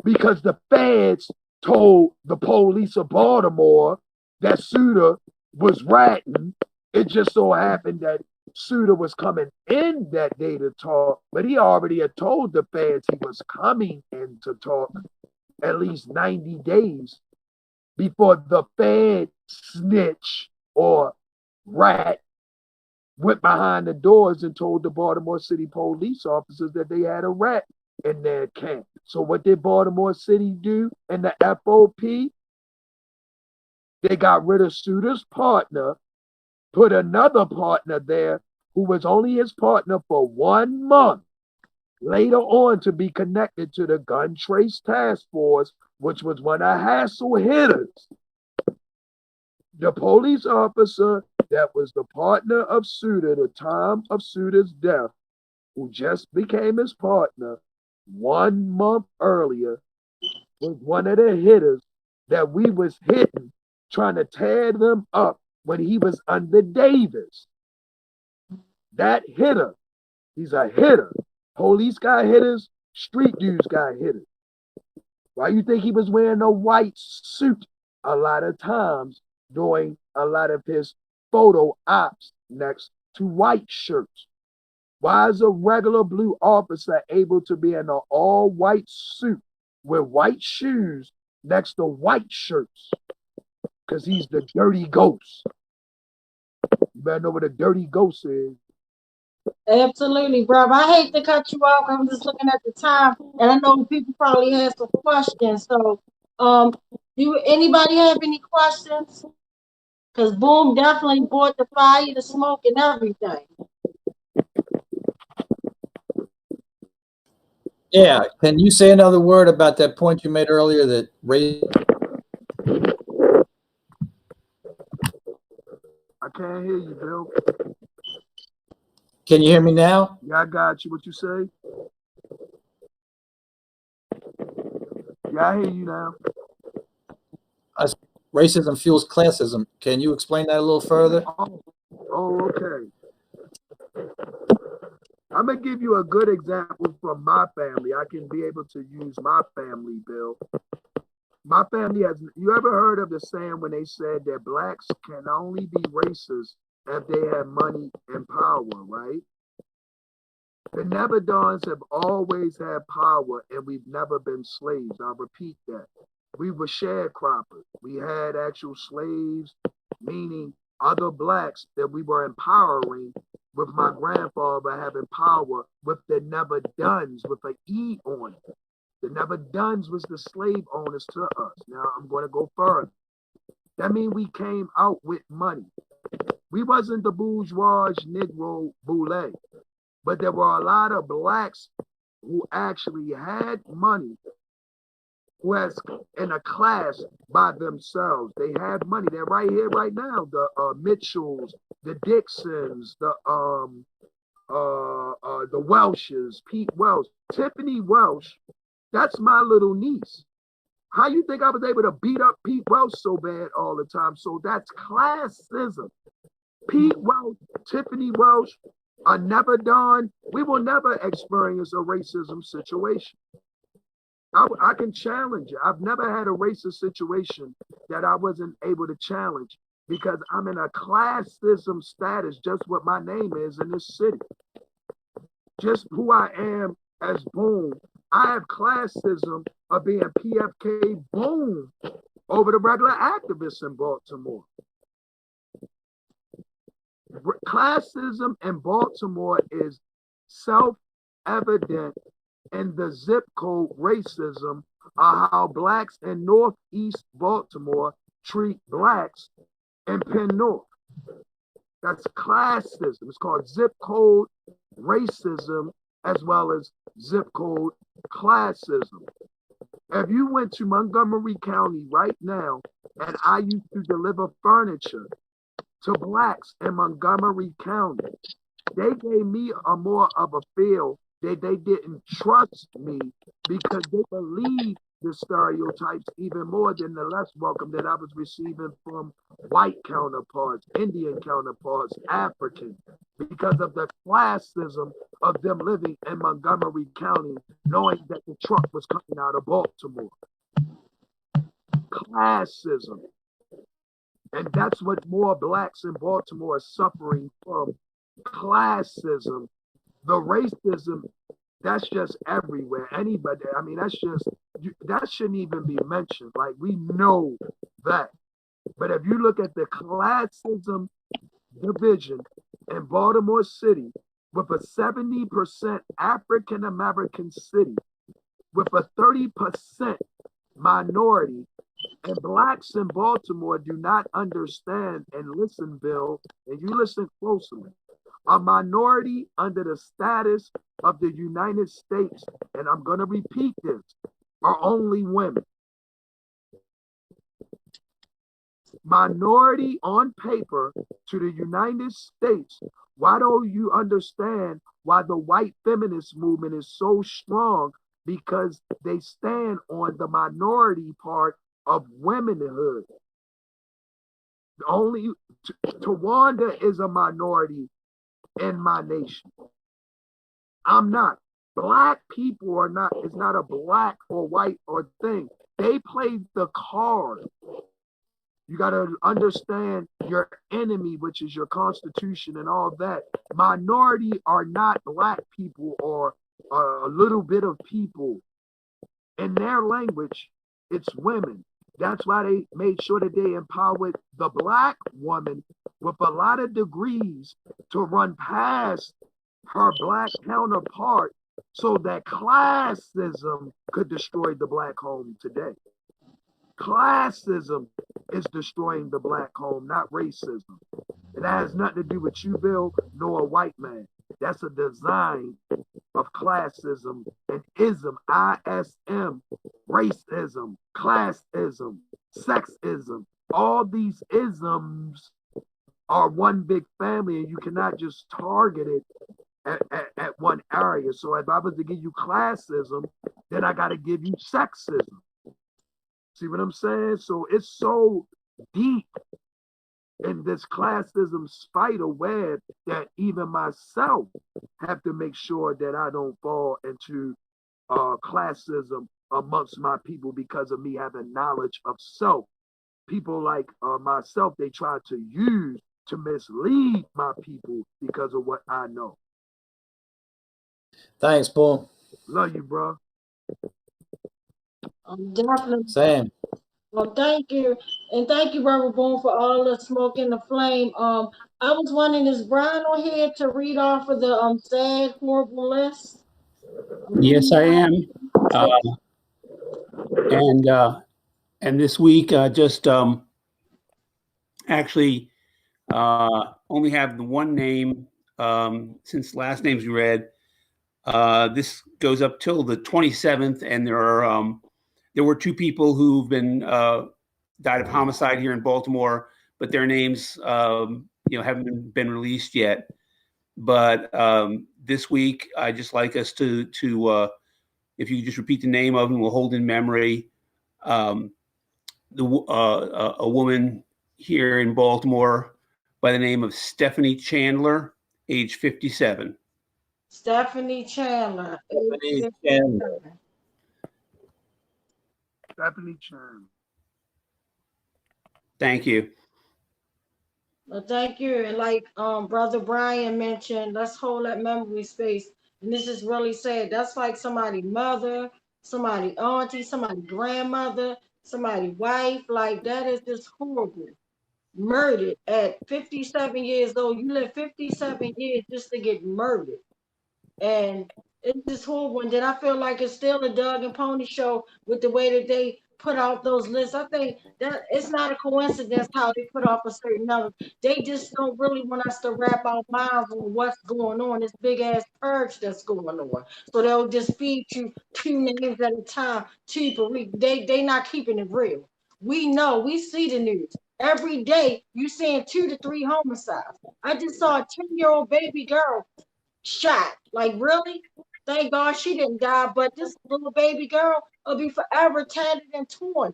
because the feds told the police of Baltimore that Suter was ratting. It just so happened that Suter was coming in that day to talk, but he already had told the feds he was coming in to talk at least 90 days before the Fed snitch or rat went behind the doors and told the Baltimore City police officers that they had a rat in their camp. So what did Baltimore City do in the FOP? They got rid of Suter's partner, put another partner there who was only his partner for 1 month, later on to be connected to the Gun Trace Task Force, which was one of Hassel hitters. The police officer that was the partner of Suter, the time of Suter's death, who just became his partner 1 month earlier, was one of the hitters that we was hitting, trying to tear them up when he was under Davis. That hitter, he's a hitter. Police got hitters, street dudes got hitters. Why you think he was wearing a white suit a lot of times during a lot of his photo ops next to white shirts? Why is a regular blue officer able to be in an all-white suit with white shoes next to white shirts? Because he's the dirty ghost. You better know what a dirty ghost is. Absolutely, bro. I hate to cut you off. I'm just looking at the time, and I know people probably have some questions. So, do anybody have any questions? Because Boom definitely brought the fire, the smoke, and everything. Yeah, can you say another word about that point you made earlier that race? I can't hear you, Bill. Can you hear me now? Yeah, I got you. What you say? Yeah, I hear you now. Racism fuels classism. Can you explain that a little further? Oh, okay. I'm going to give you a good example from my family. I can be able to use my family, Bill. My family has, you ever heard of the saying when they said that blacks can only be racist if they have money and power, right? The Nebadons have always had power and we've never been slaves. I'll repeat that. We were sharecroppers. We had actual slaves, meaning other blacks that we were empowering, with my grandfather having power with the Nebadons with an E on it. The Nebadons was the slave owners to us. Now I'm going to go further. That means we came out with money. We wasn't the bourgeois Negro boule, but there were a lot of blacks who actually had money, who was in a class by themselves. They had money. They're right here, right now. The Mitchells, the Dixons, the Welshes, Pete Welsh, Tiffany Welsh. That's my little niece. How you think I was able to beat up Pete Welsh so bad all the time? So that's classism. Pete Welsh, Tiffany Welsh, a Nebadon, we will never experience a racism situation. I can challenge it. I've never had a racist situation that I wasn't able to challenge because I'm in a classism status, just what my name is in this city. Just who I am as Boom. I have classism of being PFK Boom over the regular activists in Baltimore. Classism in Baltimore is self-evident in the zip code racism of how blacks in Northeast Baltimore treat blacks in Penn North. That's classism. It's called zip code racism as well as zip code classism. If you went to Montgomery County right now, and I used to deliver furniture to blacks in Montgomery County, they gave me a more of a feel that they didn't trust me because they believed the stereotypes even more than the less welcome that I was receiving from white counterparts, Indian counterparts, African. because of the classism of them living in Montgomery County, knowing that the truck was coming out of Baltimore. Classism. And that's what more blacks in Baltimore are suffering from. Classism. The racism, that's just everywhere. Anybody, I mean, that's just, that shouldn't even be mentioned. Like, we know that. But if you look at the classism division in Baltimore City, with a 70% African American city, with a 30% minority, and blacks in Baltimore do not understand, and listen, Bill, and you listen closely. A minority under the status of the United States, and I'm going to repeat this, are only women. Minority on paper to the United States. Why don't you understand why the white feminist movement is so strong? Because they stand on the minority part of womanhood. Only Tawanda is a minority in my nation. I'm not. Black people are not, it's not a black or white or thing. They play the card. You got to understand your enemy, which is your constitution and all that. Minority are not black people or a little bit of people. In their language, it's women. That's why they made sure that they empowered the black woman with a lot of degrees to run past her black counterpart so that classism could destroy the black home today. Classism is destroying the black home, not racism. It has nothing to do with you, Bill, nor a white man. That's a design of classism and ism, ISM, racism, classism, sexism. All these isms are one big family, and you cannot just target it at one area. So if I was to give you classism, then I got to give you sexism. See what I'm saying? So it's so deep in this classism spider web that even myself have to make sure that I don't fall into classism amongst my people because of me having knowledge of self. People like myself, they try to use to mislead my people because of what I know. Thanks, Paul. Love you, bro. Definitely. Same. Well, thank you. And thank you, Brother Boone, for all the smoke and the flame. I was wondering, is Brian on here to read off of the sad, horrible list? Yes, I am. And this week, just actually only have the one name since last name's read. This goes up till the 27th, and there were two people who've been died of homicide here in Baltimore, but their names haven't been released yet. But this week, I just like us to if you could just repeat the name of them, we'll hold in memory a woman here in Baltimore by the name of Stephanie Chandler, age 57. Stephanie Chandler. Stephanie Chandler. Stephanie Chandler. Thank you. Well, thank you. And like Brother Brian mentioned, let's hold that memory space. And this is really sad. That's like somebody's mother, somebody auntie, somebody grandmother, somebody wife. Like, that is just horrible. Murdered at 57 years old. You live 57 years just to get murdered. And it's just horrible. And then I feel like it's still a Doug and Pony show with the way that they put out those lists. I think that it's not a coincidence how they put off a certain number. They just don't really want us to wrap our minds on what's going on, this big ass purge that's going on. So they'll just feed you two names at a time, cheaper. They not keeping it real. We know, we see the news. Every day you seeing 2 to 3 homicides. I just saw a 10-year-old baby girl shot. Like, really? Thank God she didn't die, but this little baby girl will be forever tattered and torn.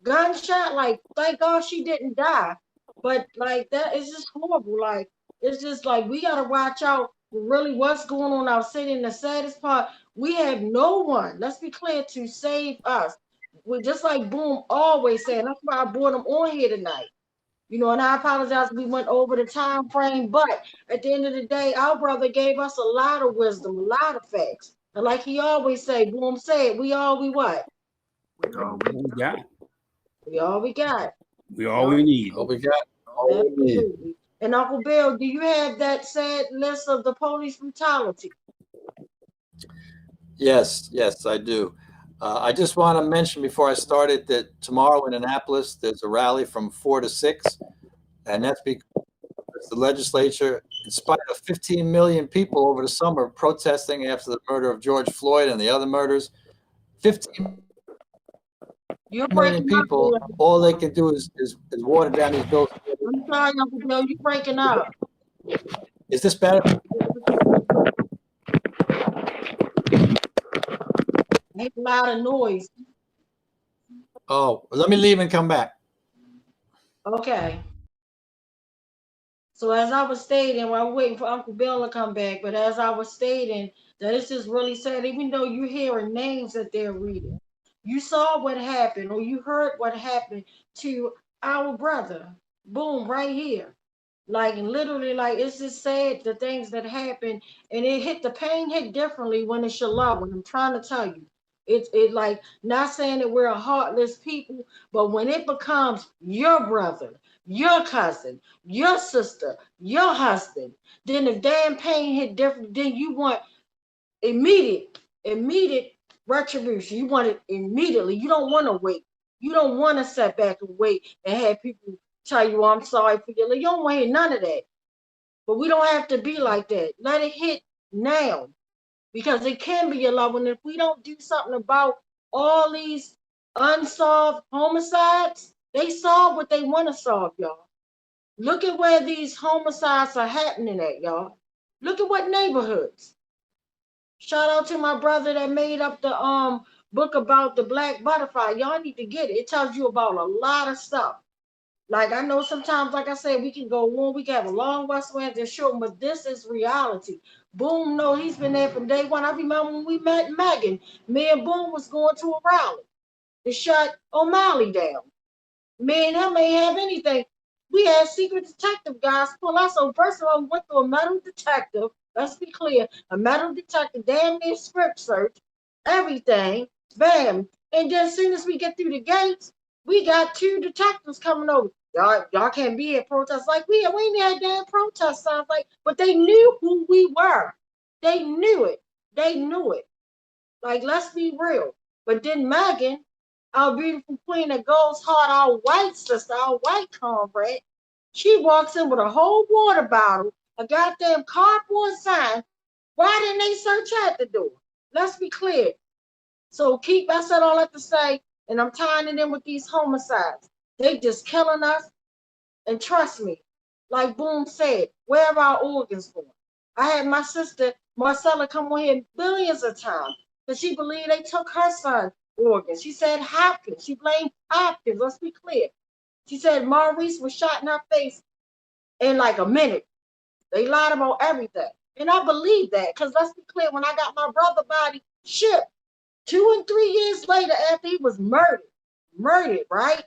Gunshot, like, thank God she didn't die. But like, that is just horrible. Like, It's just like we gotta watch out for really what's going on in our city. And the saddest part, we have no one, let's be clear, to save us. We just like Boom always saying, that's why I brought him on here tonight. You know, and I apologize we went over the time frame, but at the end of the day, our brother gave us a lot of wisdom, a lot of facts. And like he always say, Boom said, we all we what? We got. We all we got. We all we need. All we got. All we need. Absolutely. And Uncle Bill, do you have that sad list of the police brutality? Yes, I do. I just want to mention before I started that tomorrow in Annapolis, there's a rally from 4 to 6. And that's because the legislature, in spite of 15 million people over the summer protesting after the murder of George Floyd and the other murders, 15 million people, all they can do is water down these bills. I'm sorry, Uncle Bill, you're breaking up. Is this better? Make a lot of noise. Oh, let me leave and come back. Okay. So as I was stating, well, I'm waiting for Uncle Bill to come back, but as I was stating, that it's just really sad, even though you're hearing names that they're reading. You saw what happened, or you heard what happened to our brother. Boom, right here. Like, literally, like, it's just sad, the things that happen, and the pain hit differently when it's your loved one. I'm trying to tell you. It like, not saying that we're a heartless people, but when it becomes your brother, your cousin, your sister, your husband, then the damn pain hit different. Then you want immediate retribution. You want it immediately. You don't want to wait. You don't want to sit back and wait and have people tell you, I'm sorry for you. You don't want to hear none of that. But we don't have to be like that. Let it hit now. Because it can be your loved one. If we don't do something about all these unsolved homicides, they solve what they want to solve, y'all. Look at where these homicides are happening at, y'all. Look at what neighborhoods. Shout out to my brother that made up the book about the black butterfly. Y'all need to get it. It tells you about a lot of stuff. Like, I know sometimes, like I said, we can go on, we can have a long West Wind and short, but this is reality. Boom, no, he's been there from day one. I remember when we met Megan, me and Boom was going to a rally to shut O'Malley down. Me and him ain't have anything. We had secret detective guys pull us. So first of all, we went to a metal detective. Let's be clear. A metal detective, damn near script search, everything, bam. And then as soon as we get through the gates, we got 2 detectives coming over. Y'all can't be at protests. Like, we ain't had damn protest signs. Like, but they knew who we were. They knew it. They knew it. Like, let's be real. But then Megan, our beautiful queen that goes hard, our white sister, our white comrade, she walks in with a whole water bottle, a goddamn cardboard sign. Why didn't they search at the door? Let's be clear. So I said all that to say, and I'm tying it in with these homicides. They just killing us. And trust me, like Boom said, where are our organs going? I had my sister Marcella come on here billions of times because she believed they took her son's organs. She said Hopkins. She blamed Hopkins. Let's be clear. She said Maurice was shot in her face in like a minute. They lied about everything. And I believe that because let's be clear, when I got my brother body shipped 2 and 3 years later after he was murdered, right?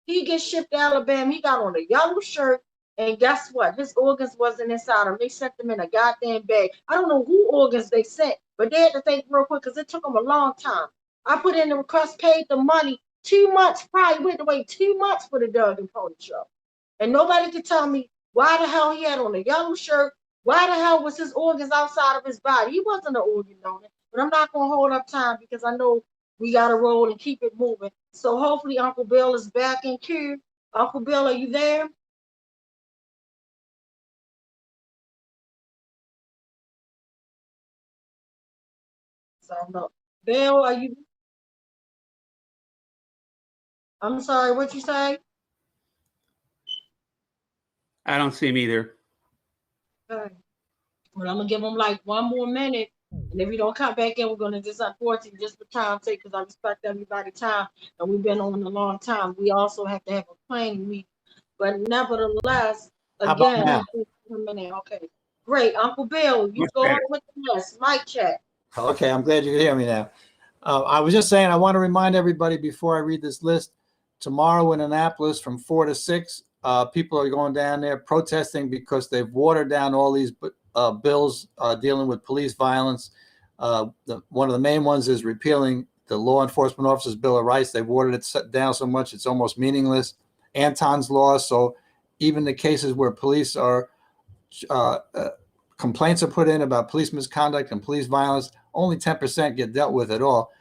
He gets shipped to Alabama. He got on a yellow shirt. And guess what? His organs wasn't inside him. They sent them in a goddamn bag. I don't know who organs they sent, but they had to think real quick because it took them a long time. I put in the request, paid the money 2 months, probably went away 2 months for the Doug and Pony show. And nobody could tell me why the hell he had on a yellow shirt. Why the hell was his organs outside of his body? He wasn't an organ donor. But I'm not going to hold up time because I know we got to roll and keep it moving. So hopefully Uncle Bill is back in queue. Uncle Bill, are you there? So no. Bill, are you? I'm sorry, what you say? I don't see him either. Okay. Well, I'm gonna give him like 1 more minute, and if we don't come back in, we're gonna just unfortunately just for time's sake, because I respect everybody's time, and we've been on a long time. We also have to have a planning meeting, but nevertheless, How about again, now? him in there. Okay. Great. Uncle Bill, you Much go on better. with the list. Mic check. Okay, I'm glad you can hear me now. I was just saying, I want to remind everybody before I read this list, tomorrow in Annapolis from 4 to 6, people are going down there protesting because they've watered down all these bills dealing with police violence. One of the main ones is repealing the Law Enforcement Officers' Bill of Rights. They've watered it down so much it's almost meaningless. Anton's Law, so even the cases where police are complaints are put in about police misconduct and police violence, only 10% get dealt with at all.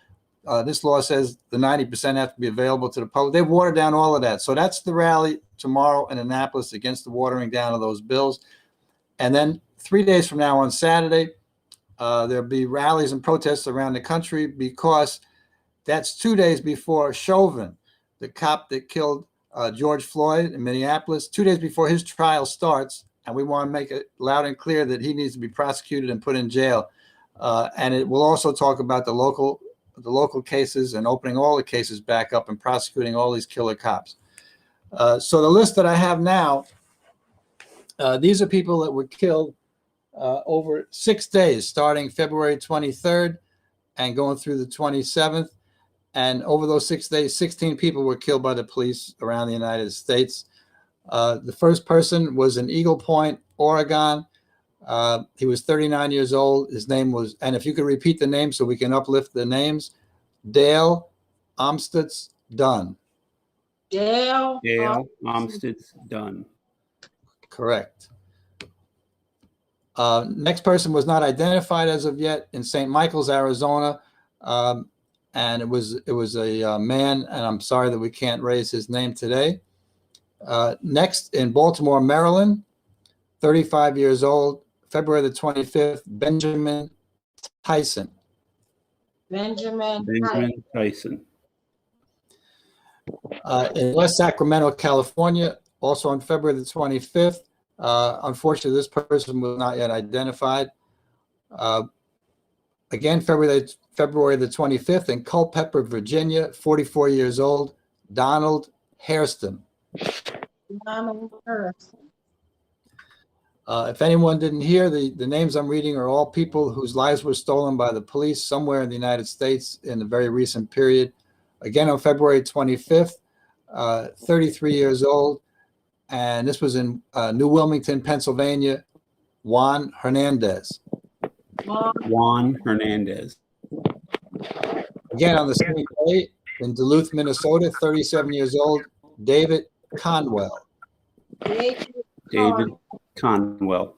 This law says the 90% have to be available to the public. They've watered down all of that. So that's the rally tomorrow in Annapolis against the watering down of those bills. And then 3 days from now on Saturday, there'll be rallies and protests around the country because that's 2 days before Chauvin, the cop that killed George Floyd in Minneapolis, 2 days before his trial starts. And we want to make it loud and clear that he needs to be prosecuted and put in jail. And it will also talk about the local cases and opening all the cases back up and prosecuting all these killer cops. So the list that I have now, these are people that were killed over 6 days, starting February 23rd and going through the 27th. And over those 6 days, 16 people were killed by the police around the United States. The first person was in Eagle Point, Oregon. He was 39 years old. His name was, and if you could repeat the name so we can uplift the names, Dale Amstutz Dunn. Dale Amstutz Dunn. Correct. Next person was not identified as of yet in St. Michael's, Arizona. And it was a man, and I'm sorry that we can't raise his name today. Next, in Baltimore, Maryland, 35 years old, February the 25th, Benjamin Tyson. Benjamin Tyson. In West Sacramento, California, also on February the 25th. Unfortunately, this person was not yet identified. Again, February the 25th, in Culpeper, Virginia, 44 years old, Donald Hairston. If anyone didn't hear, the names I'm reading are all people whose lives were stolen by the police somewhere in the United States in the very recent period. Again, on February 25th, 33 years old, and this was in New Wilmington, Pennsylvania, Juan Hernandez. Juan Hernandez. Again, on the same day, in Duluth, Minnesota, 37 years old, David Conwell. David Conwell.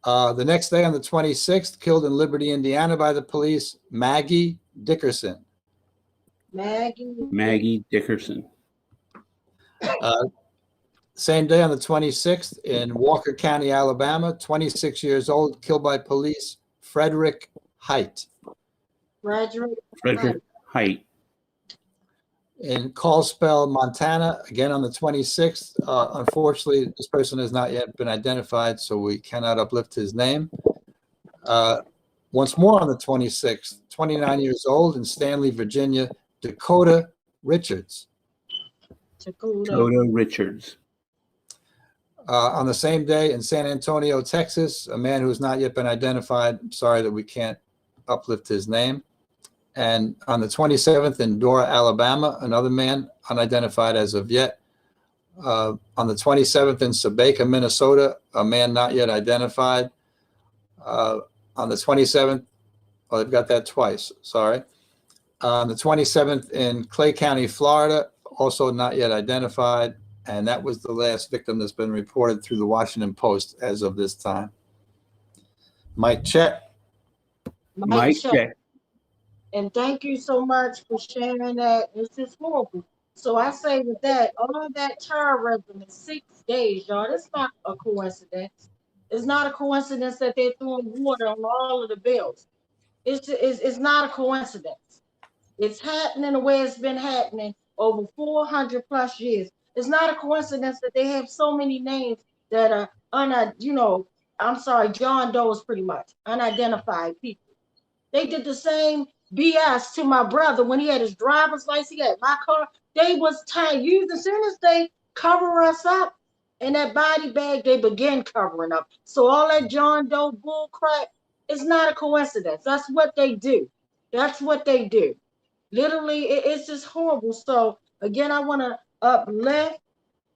The next day, on the 26th, killed in Liberty, Indiana by the police, Maggie Dickerson. Maggie Dickerson. Same day, on the 26th, in Walker County, Alabama, 26 years old, killed by police, Frederick Height. Frederick Height. In Kalispell, Montana, again on the 26th. Unfortunately, this person has not yet been identified, so we cannot uplift his name. Once more on the 26th, 29 years old, in Stanley, Virginia, Dakota Richards. Dakota Richards. On the same day in San Antonio, Texas, a man who has not yet been identified. I'm sorry that we can't uplift his name. And on the 27th in Dora, Alabama, another man unidentified as of yet. On the 27th in Sabeka, Minnesota, a man not yet identified. On the 27th, oh, they've got that twice, sorry. On the 27th in Clay County, Florida, also not yet identified. And that was the last victim that's been reported through the Washington Post as of this time. Mic check. Mic check. And thank you so much for sharing that. This is horrible. So I say with that, all of that terrorism in 6 days, y'all, that's not a coincidence. It's not a coincidence that they're throwing water on all of the bills. It's not a coincidence. It's happening the way it's been happening over 400 plus years. It's not a coincidence that they have so many names that are, I'm sorry, John Doe's pretty much unidentified people. They did the same BS to my brother when he had his driver's license. He had my car. They was tired. As soon as they cover us up And that body bag, they begin covering up. So all that John Doe bull crap is not a coincidence. That's what they do. That's what they do. Literally, it's just horrible. So again, I want to uplift,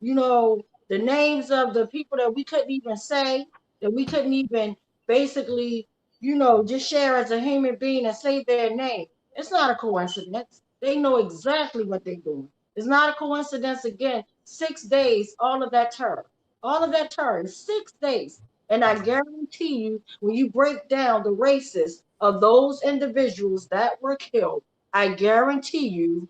the names of the people that we couldn't even say, that we couldn't even basically, just share as a human being and say their name. It's not a coincidence. They know exactly what they're doing. It's not a coincidence. Again, 6 days, all of that terror in 6 days. And I guarantee you, when you break down the races of those individuals that were killed, I guarantee you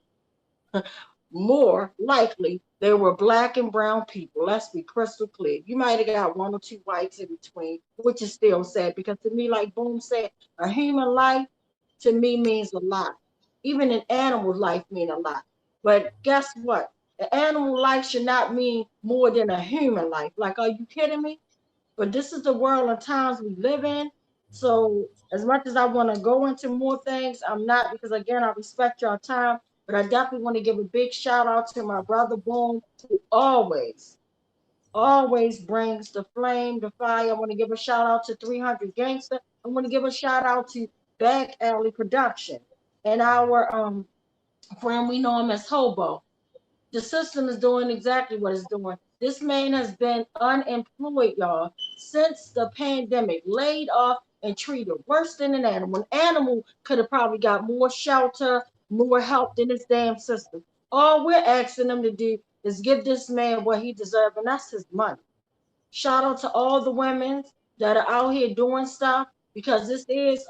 more likely they were black and brown people. Let's be crystal clear. You might have got one or two whites in between, which is still sad because to me, like Boom said, a human life to me means a lot. Even an animal's life means a lot. But guess what? An animal life should not mean more than a human life. Like, are you kidding me? But this is the world and times we live in. So as much as I want to go into more things, I'm not, because again, I respect your time, but I definitely want to give a big shout out to my brother Boom, who always brings the flame, the fire. I want to give a shout out to 300 Gangster. I want to give a shout out to Back Alley Production and our friend, we know him as Hobo. The system is doing exactly what it's doing. This man has been unemployed, y'all, since the pandemic, laid off and treated worse than an animal. An animal could have probably got more shelter, more help than this damn system. All we're asking them to do is give this man what he deserves, and that's his money. Shout out to all the women that are out here doing stuff because this is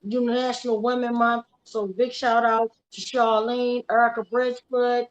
National Women Month. So big shout out to Charlene, Erica Bridgefoot,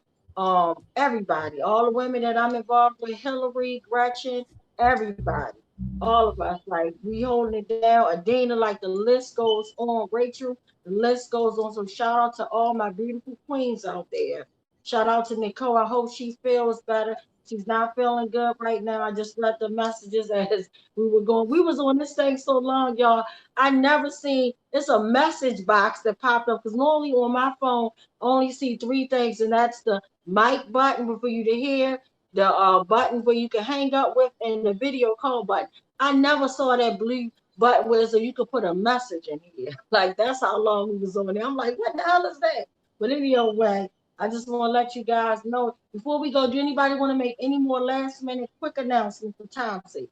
everybody, all the women that I'm involved with, Hillary, Gretchen, everybody, all of us. Like we holding it down. Adina, like the list goes on. Rachel, the list goes on. So shout out to all my beautiful queens out there. Shout out to Nicole. I hope she feels better. She's not feeling good right now. I just read the messages as we were going. We was on this thing so long, y'all. I never seen, it's a message box that popped up because normally on my phone I only see three things, and that's the mic button for you to hear, the button where you can hang up with, and the video call button. I never saw that blue button where so you could put a message in here. Like that's how long we was on there. I'm like, what the hell is that? But anyway, I just want to let you guys know before we go. Do anybody want to make any more last minute quick announcements for time's sake?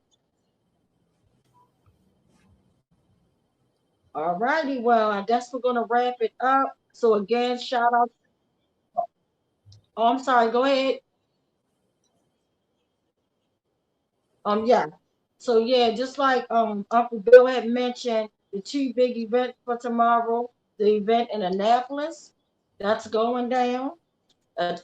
All righty, well, I guess we're gonna wrap it up. So again, shout out. Oh, I'm sorry. Go ahead. Yeah. So yeah, just like Uncle Bill had mentioned, the two big events for tomorrow, the event in Annapolis, that's going down.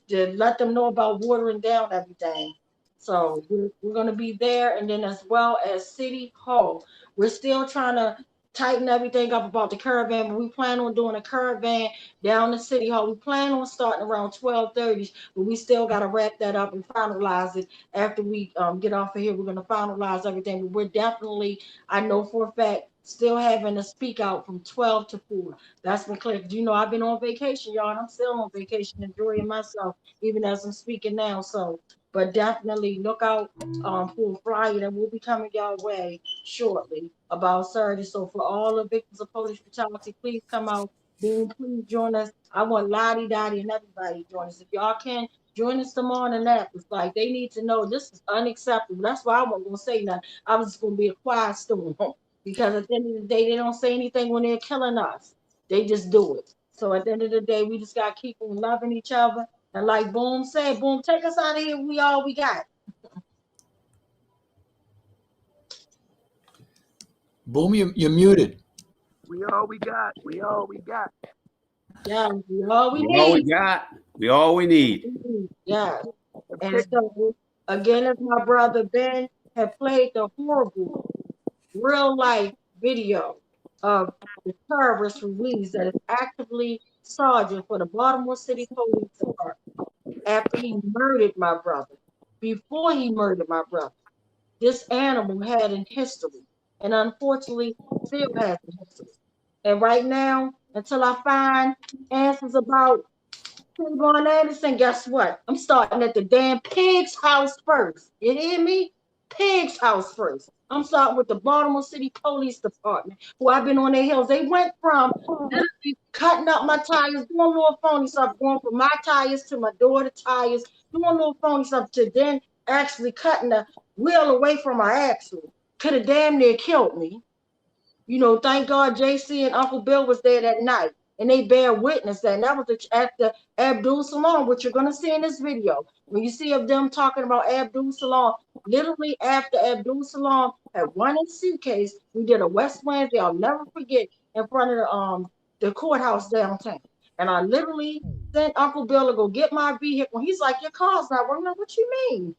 To let them know about watering down everything. So we're going to be there, and then as well as City Hall. We're still trying to tighten everything up about the caravan, but we plan on doing a caravan down to City Hall. We plan on starting around 12:30, but we still got to wrap that up and finalize it. After we get off of here, we're going to finalize everything. But we're definitely, I know for a fact, still having a speak out from 12 to 4. That's been clear. I've been on vacation, y'all, and I'm still on vacation, enjoying myself, even as I'm speaking now. So, but definitely look out for a flyer that will be coming your way shortly about Saturday. So, for all the victims of police brutality, please come out. Boom, please join us. I want Lottie Dottie and everybody to join us. If y'all can join us tomorrow in Annapolis, like they need to know this is unacceptable. That's why I wasn't gonna say nothing. I was just gonna be a quiet storm. Because at the end of the day, they don't say anything when they're killing us. They just do it. So at the end of the day, we just got to keep on loving each other. And like Boom said, Boom, take us out of here. We all we got. Boom, you're muted. We all we got. We all we got. Yeah, we all we We all we need. got. We all we need. Yeah. And so, again, as my brother Ben had played the horrible real life video of the terrorist Ruiz that is actively sergeant for the Baltimore City Police Department after he murdered my brother. Before he murdered my brother, this animal had a history, and unfortunately, still has a history. And right now, until I find answers about Trayvon Anderson, guess what? I'm starting at the damn pig's house first. You hear me? Pig's house first. I'm starting with the Baltimore City Police Department, who I've been on their heels. They went from literally cutting up my tires, doing little phony stuff, going from my tires to my daughter's tires, doing little phony stuff, to then actually cutting the wheel away from my axle. Could have damn near killed me. You know, thank God JC and Uncle Bill was there that night, and they bear witness that. And that was after Abdul Salam, which you're going to see in this video. When you see of them talking about Abdul Salam, literally after Abdul Salam had won his suitcase, we did a West Wednesday, I'll never forget, in front of the courthouse downtown. And I literally sent Uncle Bill to go get my vehicle. He's like, your car's not working. What you mean?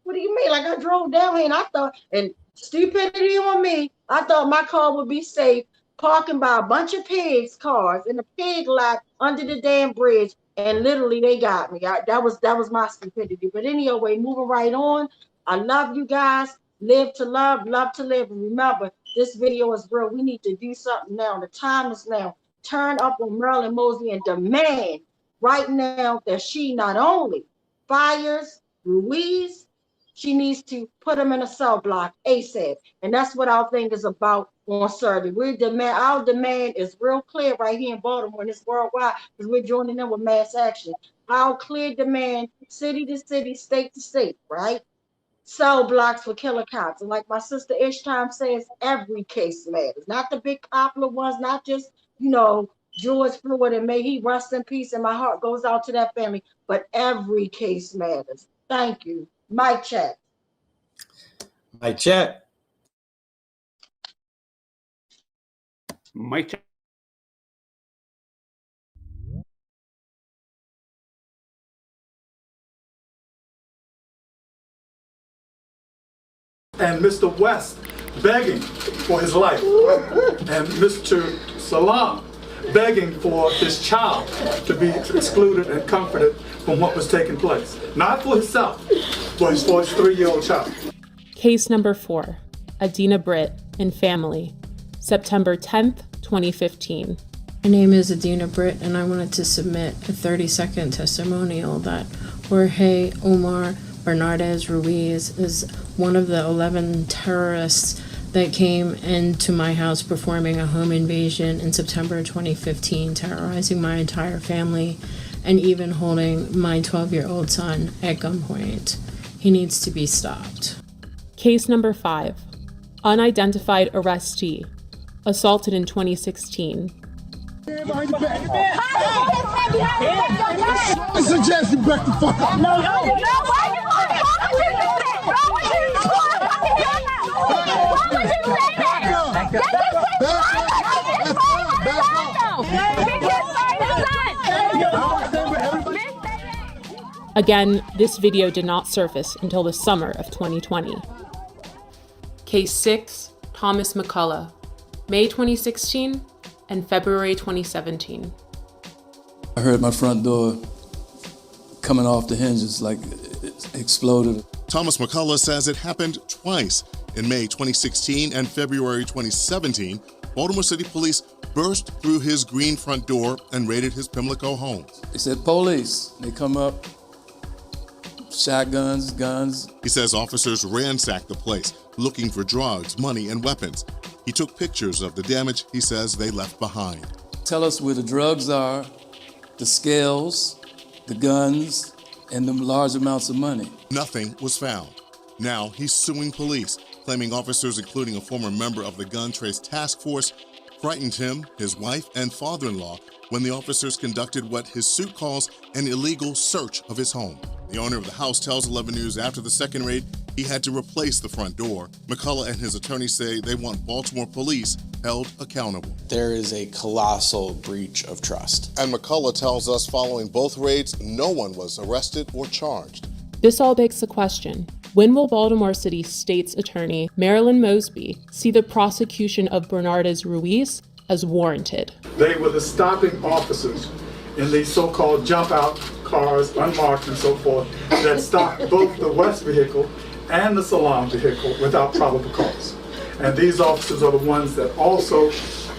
What do you mean? Like, I drove down here and I thought, and stupidity on me, I thought my car would be safe parking by a bunch of pigs' cars in the pig lot under the damn bridge, and literally they got me. That was my stupidity. But anyway, moving right on. I love you guys. Live to love, love to live. And remember, this video is real. We need to do something now. The time is now. Turn up on Marilyn Mosley and demand right now that she not only fires Ruiz, she needs to put him in a cell block ASAP. And that's what our thing is about on Saturday. Our demand is real clear right here in Baltimore, and it's worldwide, because we're joining them with mass action. Our clear demand, city to city, state to state, right? Cell blocks for killer cops. And like my sister Ishtime says, every case matters. Not the big popular ones, not just, George Floyd, and may he rest in peace, and my heart goes out to that family, but every case matters. Thank you. Mic check. Mic check. Mic check. And Mr. West begging for his life, and Mr. Salam begging for his child to be excluded and comforted from what was taking place. Not for himself, but for his 3-year-old child. Case number 4, Adina Britt and family, September 10th, 2015. My name is Adina Britt, and I wanted to submit a 30-second testimonial that Jorge Omar Bernardez Ruiz is one of the 11 terrorists that came into my house performing a home invasion in September 2015, terrorizing my entire family and even holding my 12-year-old son at gunpoint. He needs to be stopped. Case number 5, unidentified arrestee, assaulted in 2016. I suggest you back the fuck up. No, why you Again, this video did not surface until the summer of 2020. Case 6, Thomas McCullough, May 2016 and February 2017. I heard my front door coming off the hinges, like it exploded. Thomas McCullough says it happened twice. In May 2016 and February 2017, Baltimore City Police burst through his green front door and raided his Pimlico home. They said, police. They come up, shotguns, guns. He says officers ransacked the place, looking for drugs, money, and weapons. He took pictures of the damage he says they left behind. Tell us where the drugs are, the scales, the guns, and the large amounts of money. Nothing was found. Now he's suing police, claiming officers, including a former member of the Gun Trace Task Force, frightened him, his wife, and father-in-law when the officers conducted what his suit calls an illegal search of his home. The owner of the house tells 11 News after the second raid, he had to replace the front door. McCullough and his attorney say they want Baltimore police held accountable. There is a colossal breach of trust. And McCullough tells us following both raids, no one was arrested or charged. This all begs the question, when will Baltimore City State's Attorney Marilyn Mosby see the prosecution of Bernardez Ruiz as warranted? They were the stopping officers in these so-called jump-out cars, unmarked and so forth, that stopped both the West vehicle and the Salam vehicle without probable cause. And these officers are the ones that also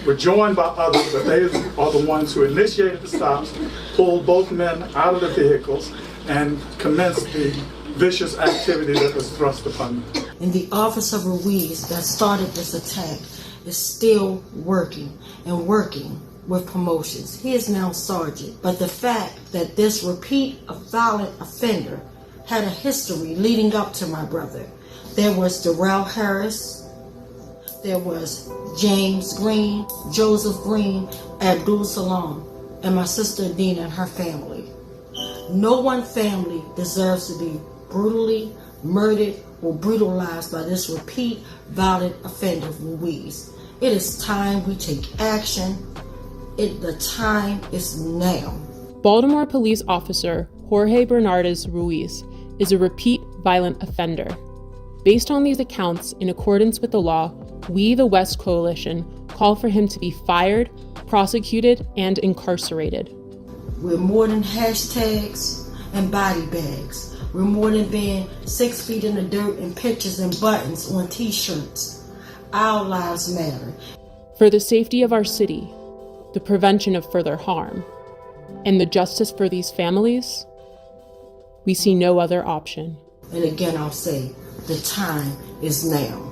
were joined by others, but they are the ones who initiated the stops, pulled both men out of the vehicles, and commenced the vicious activity that was thrust upon them. And the Officer Ruiz that started this attack is still working and working with promotions. He is now sergeant. But the fact that this repeat violent offender had a history leading up to my brother. There was Darrell Harris, there was James Green, Joseph Green, Abdul Salam, and my sister Dina and her family. No one family deserves to be brutally murdered or brutalized by this repeat violent offender Ruiz. It is time we take action. The time is now. Baltimore police officer Jorge Bernardes Ruiz is a repeat violent offender. Based on these accounts, in accordance with the law, we, the West Coalition, call for him to be fired, prosecuted, and incarcerated. We're more than hashtags and body bags. We're more than being 6 feet in the dirt and pictures and buttons on t-shirts. Our lives matter. For the safety of our city, the prevention of further harm, and the justice for these families, we see no other option. And again, I'll say, the time is now.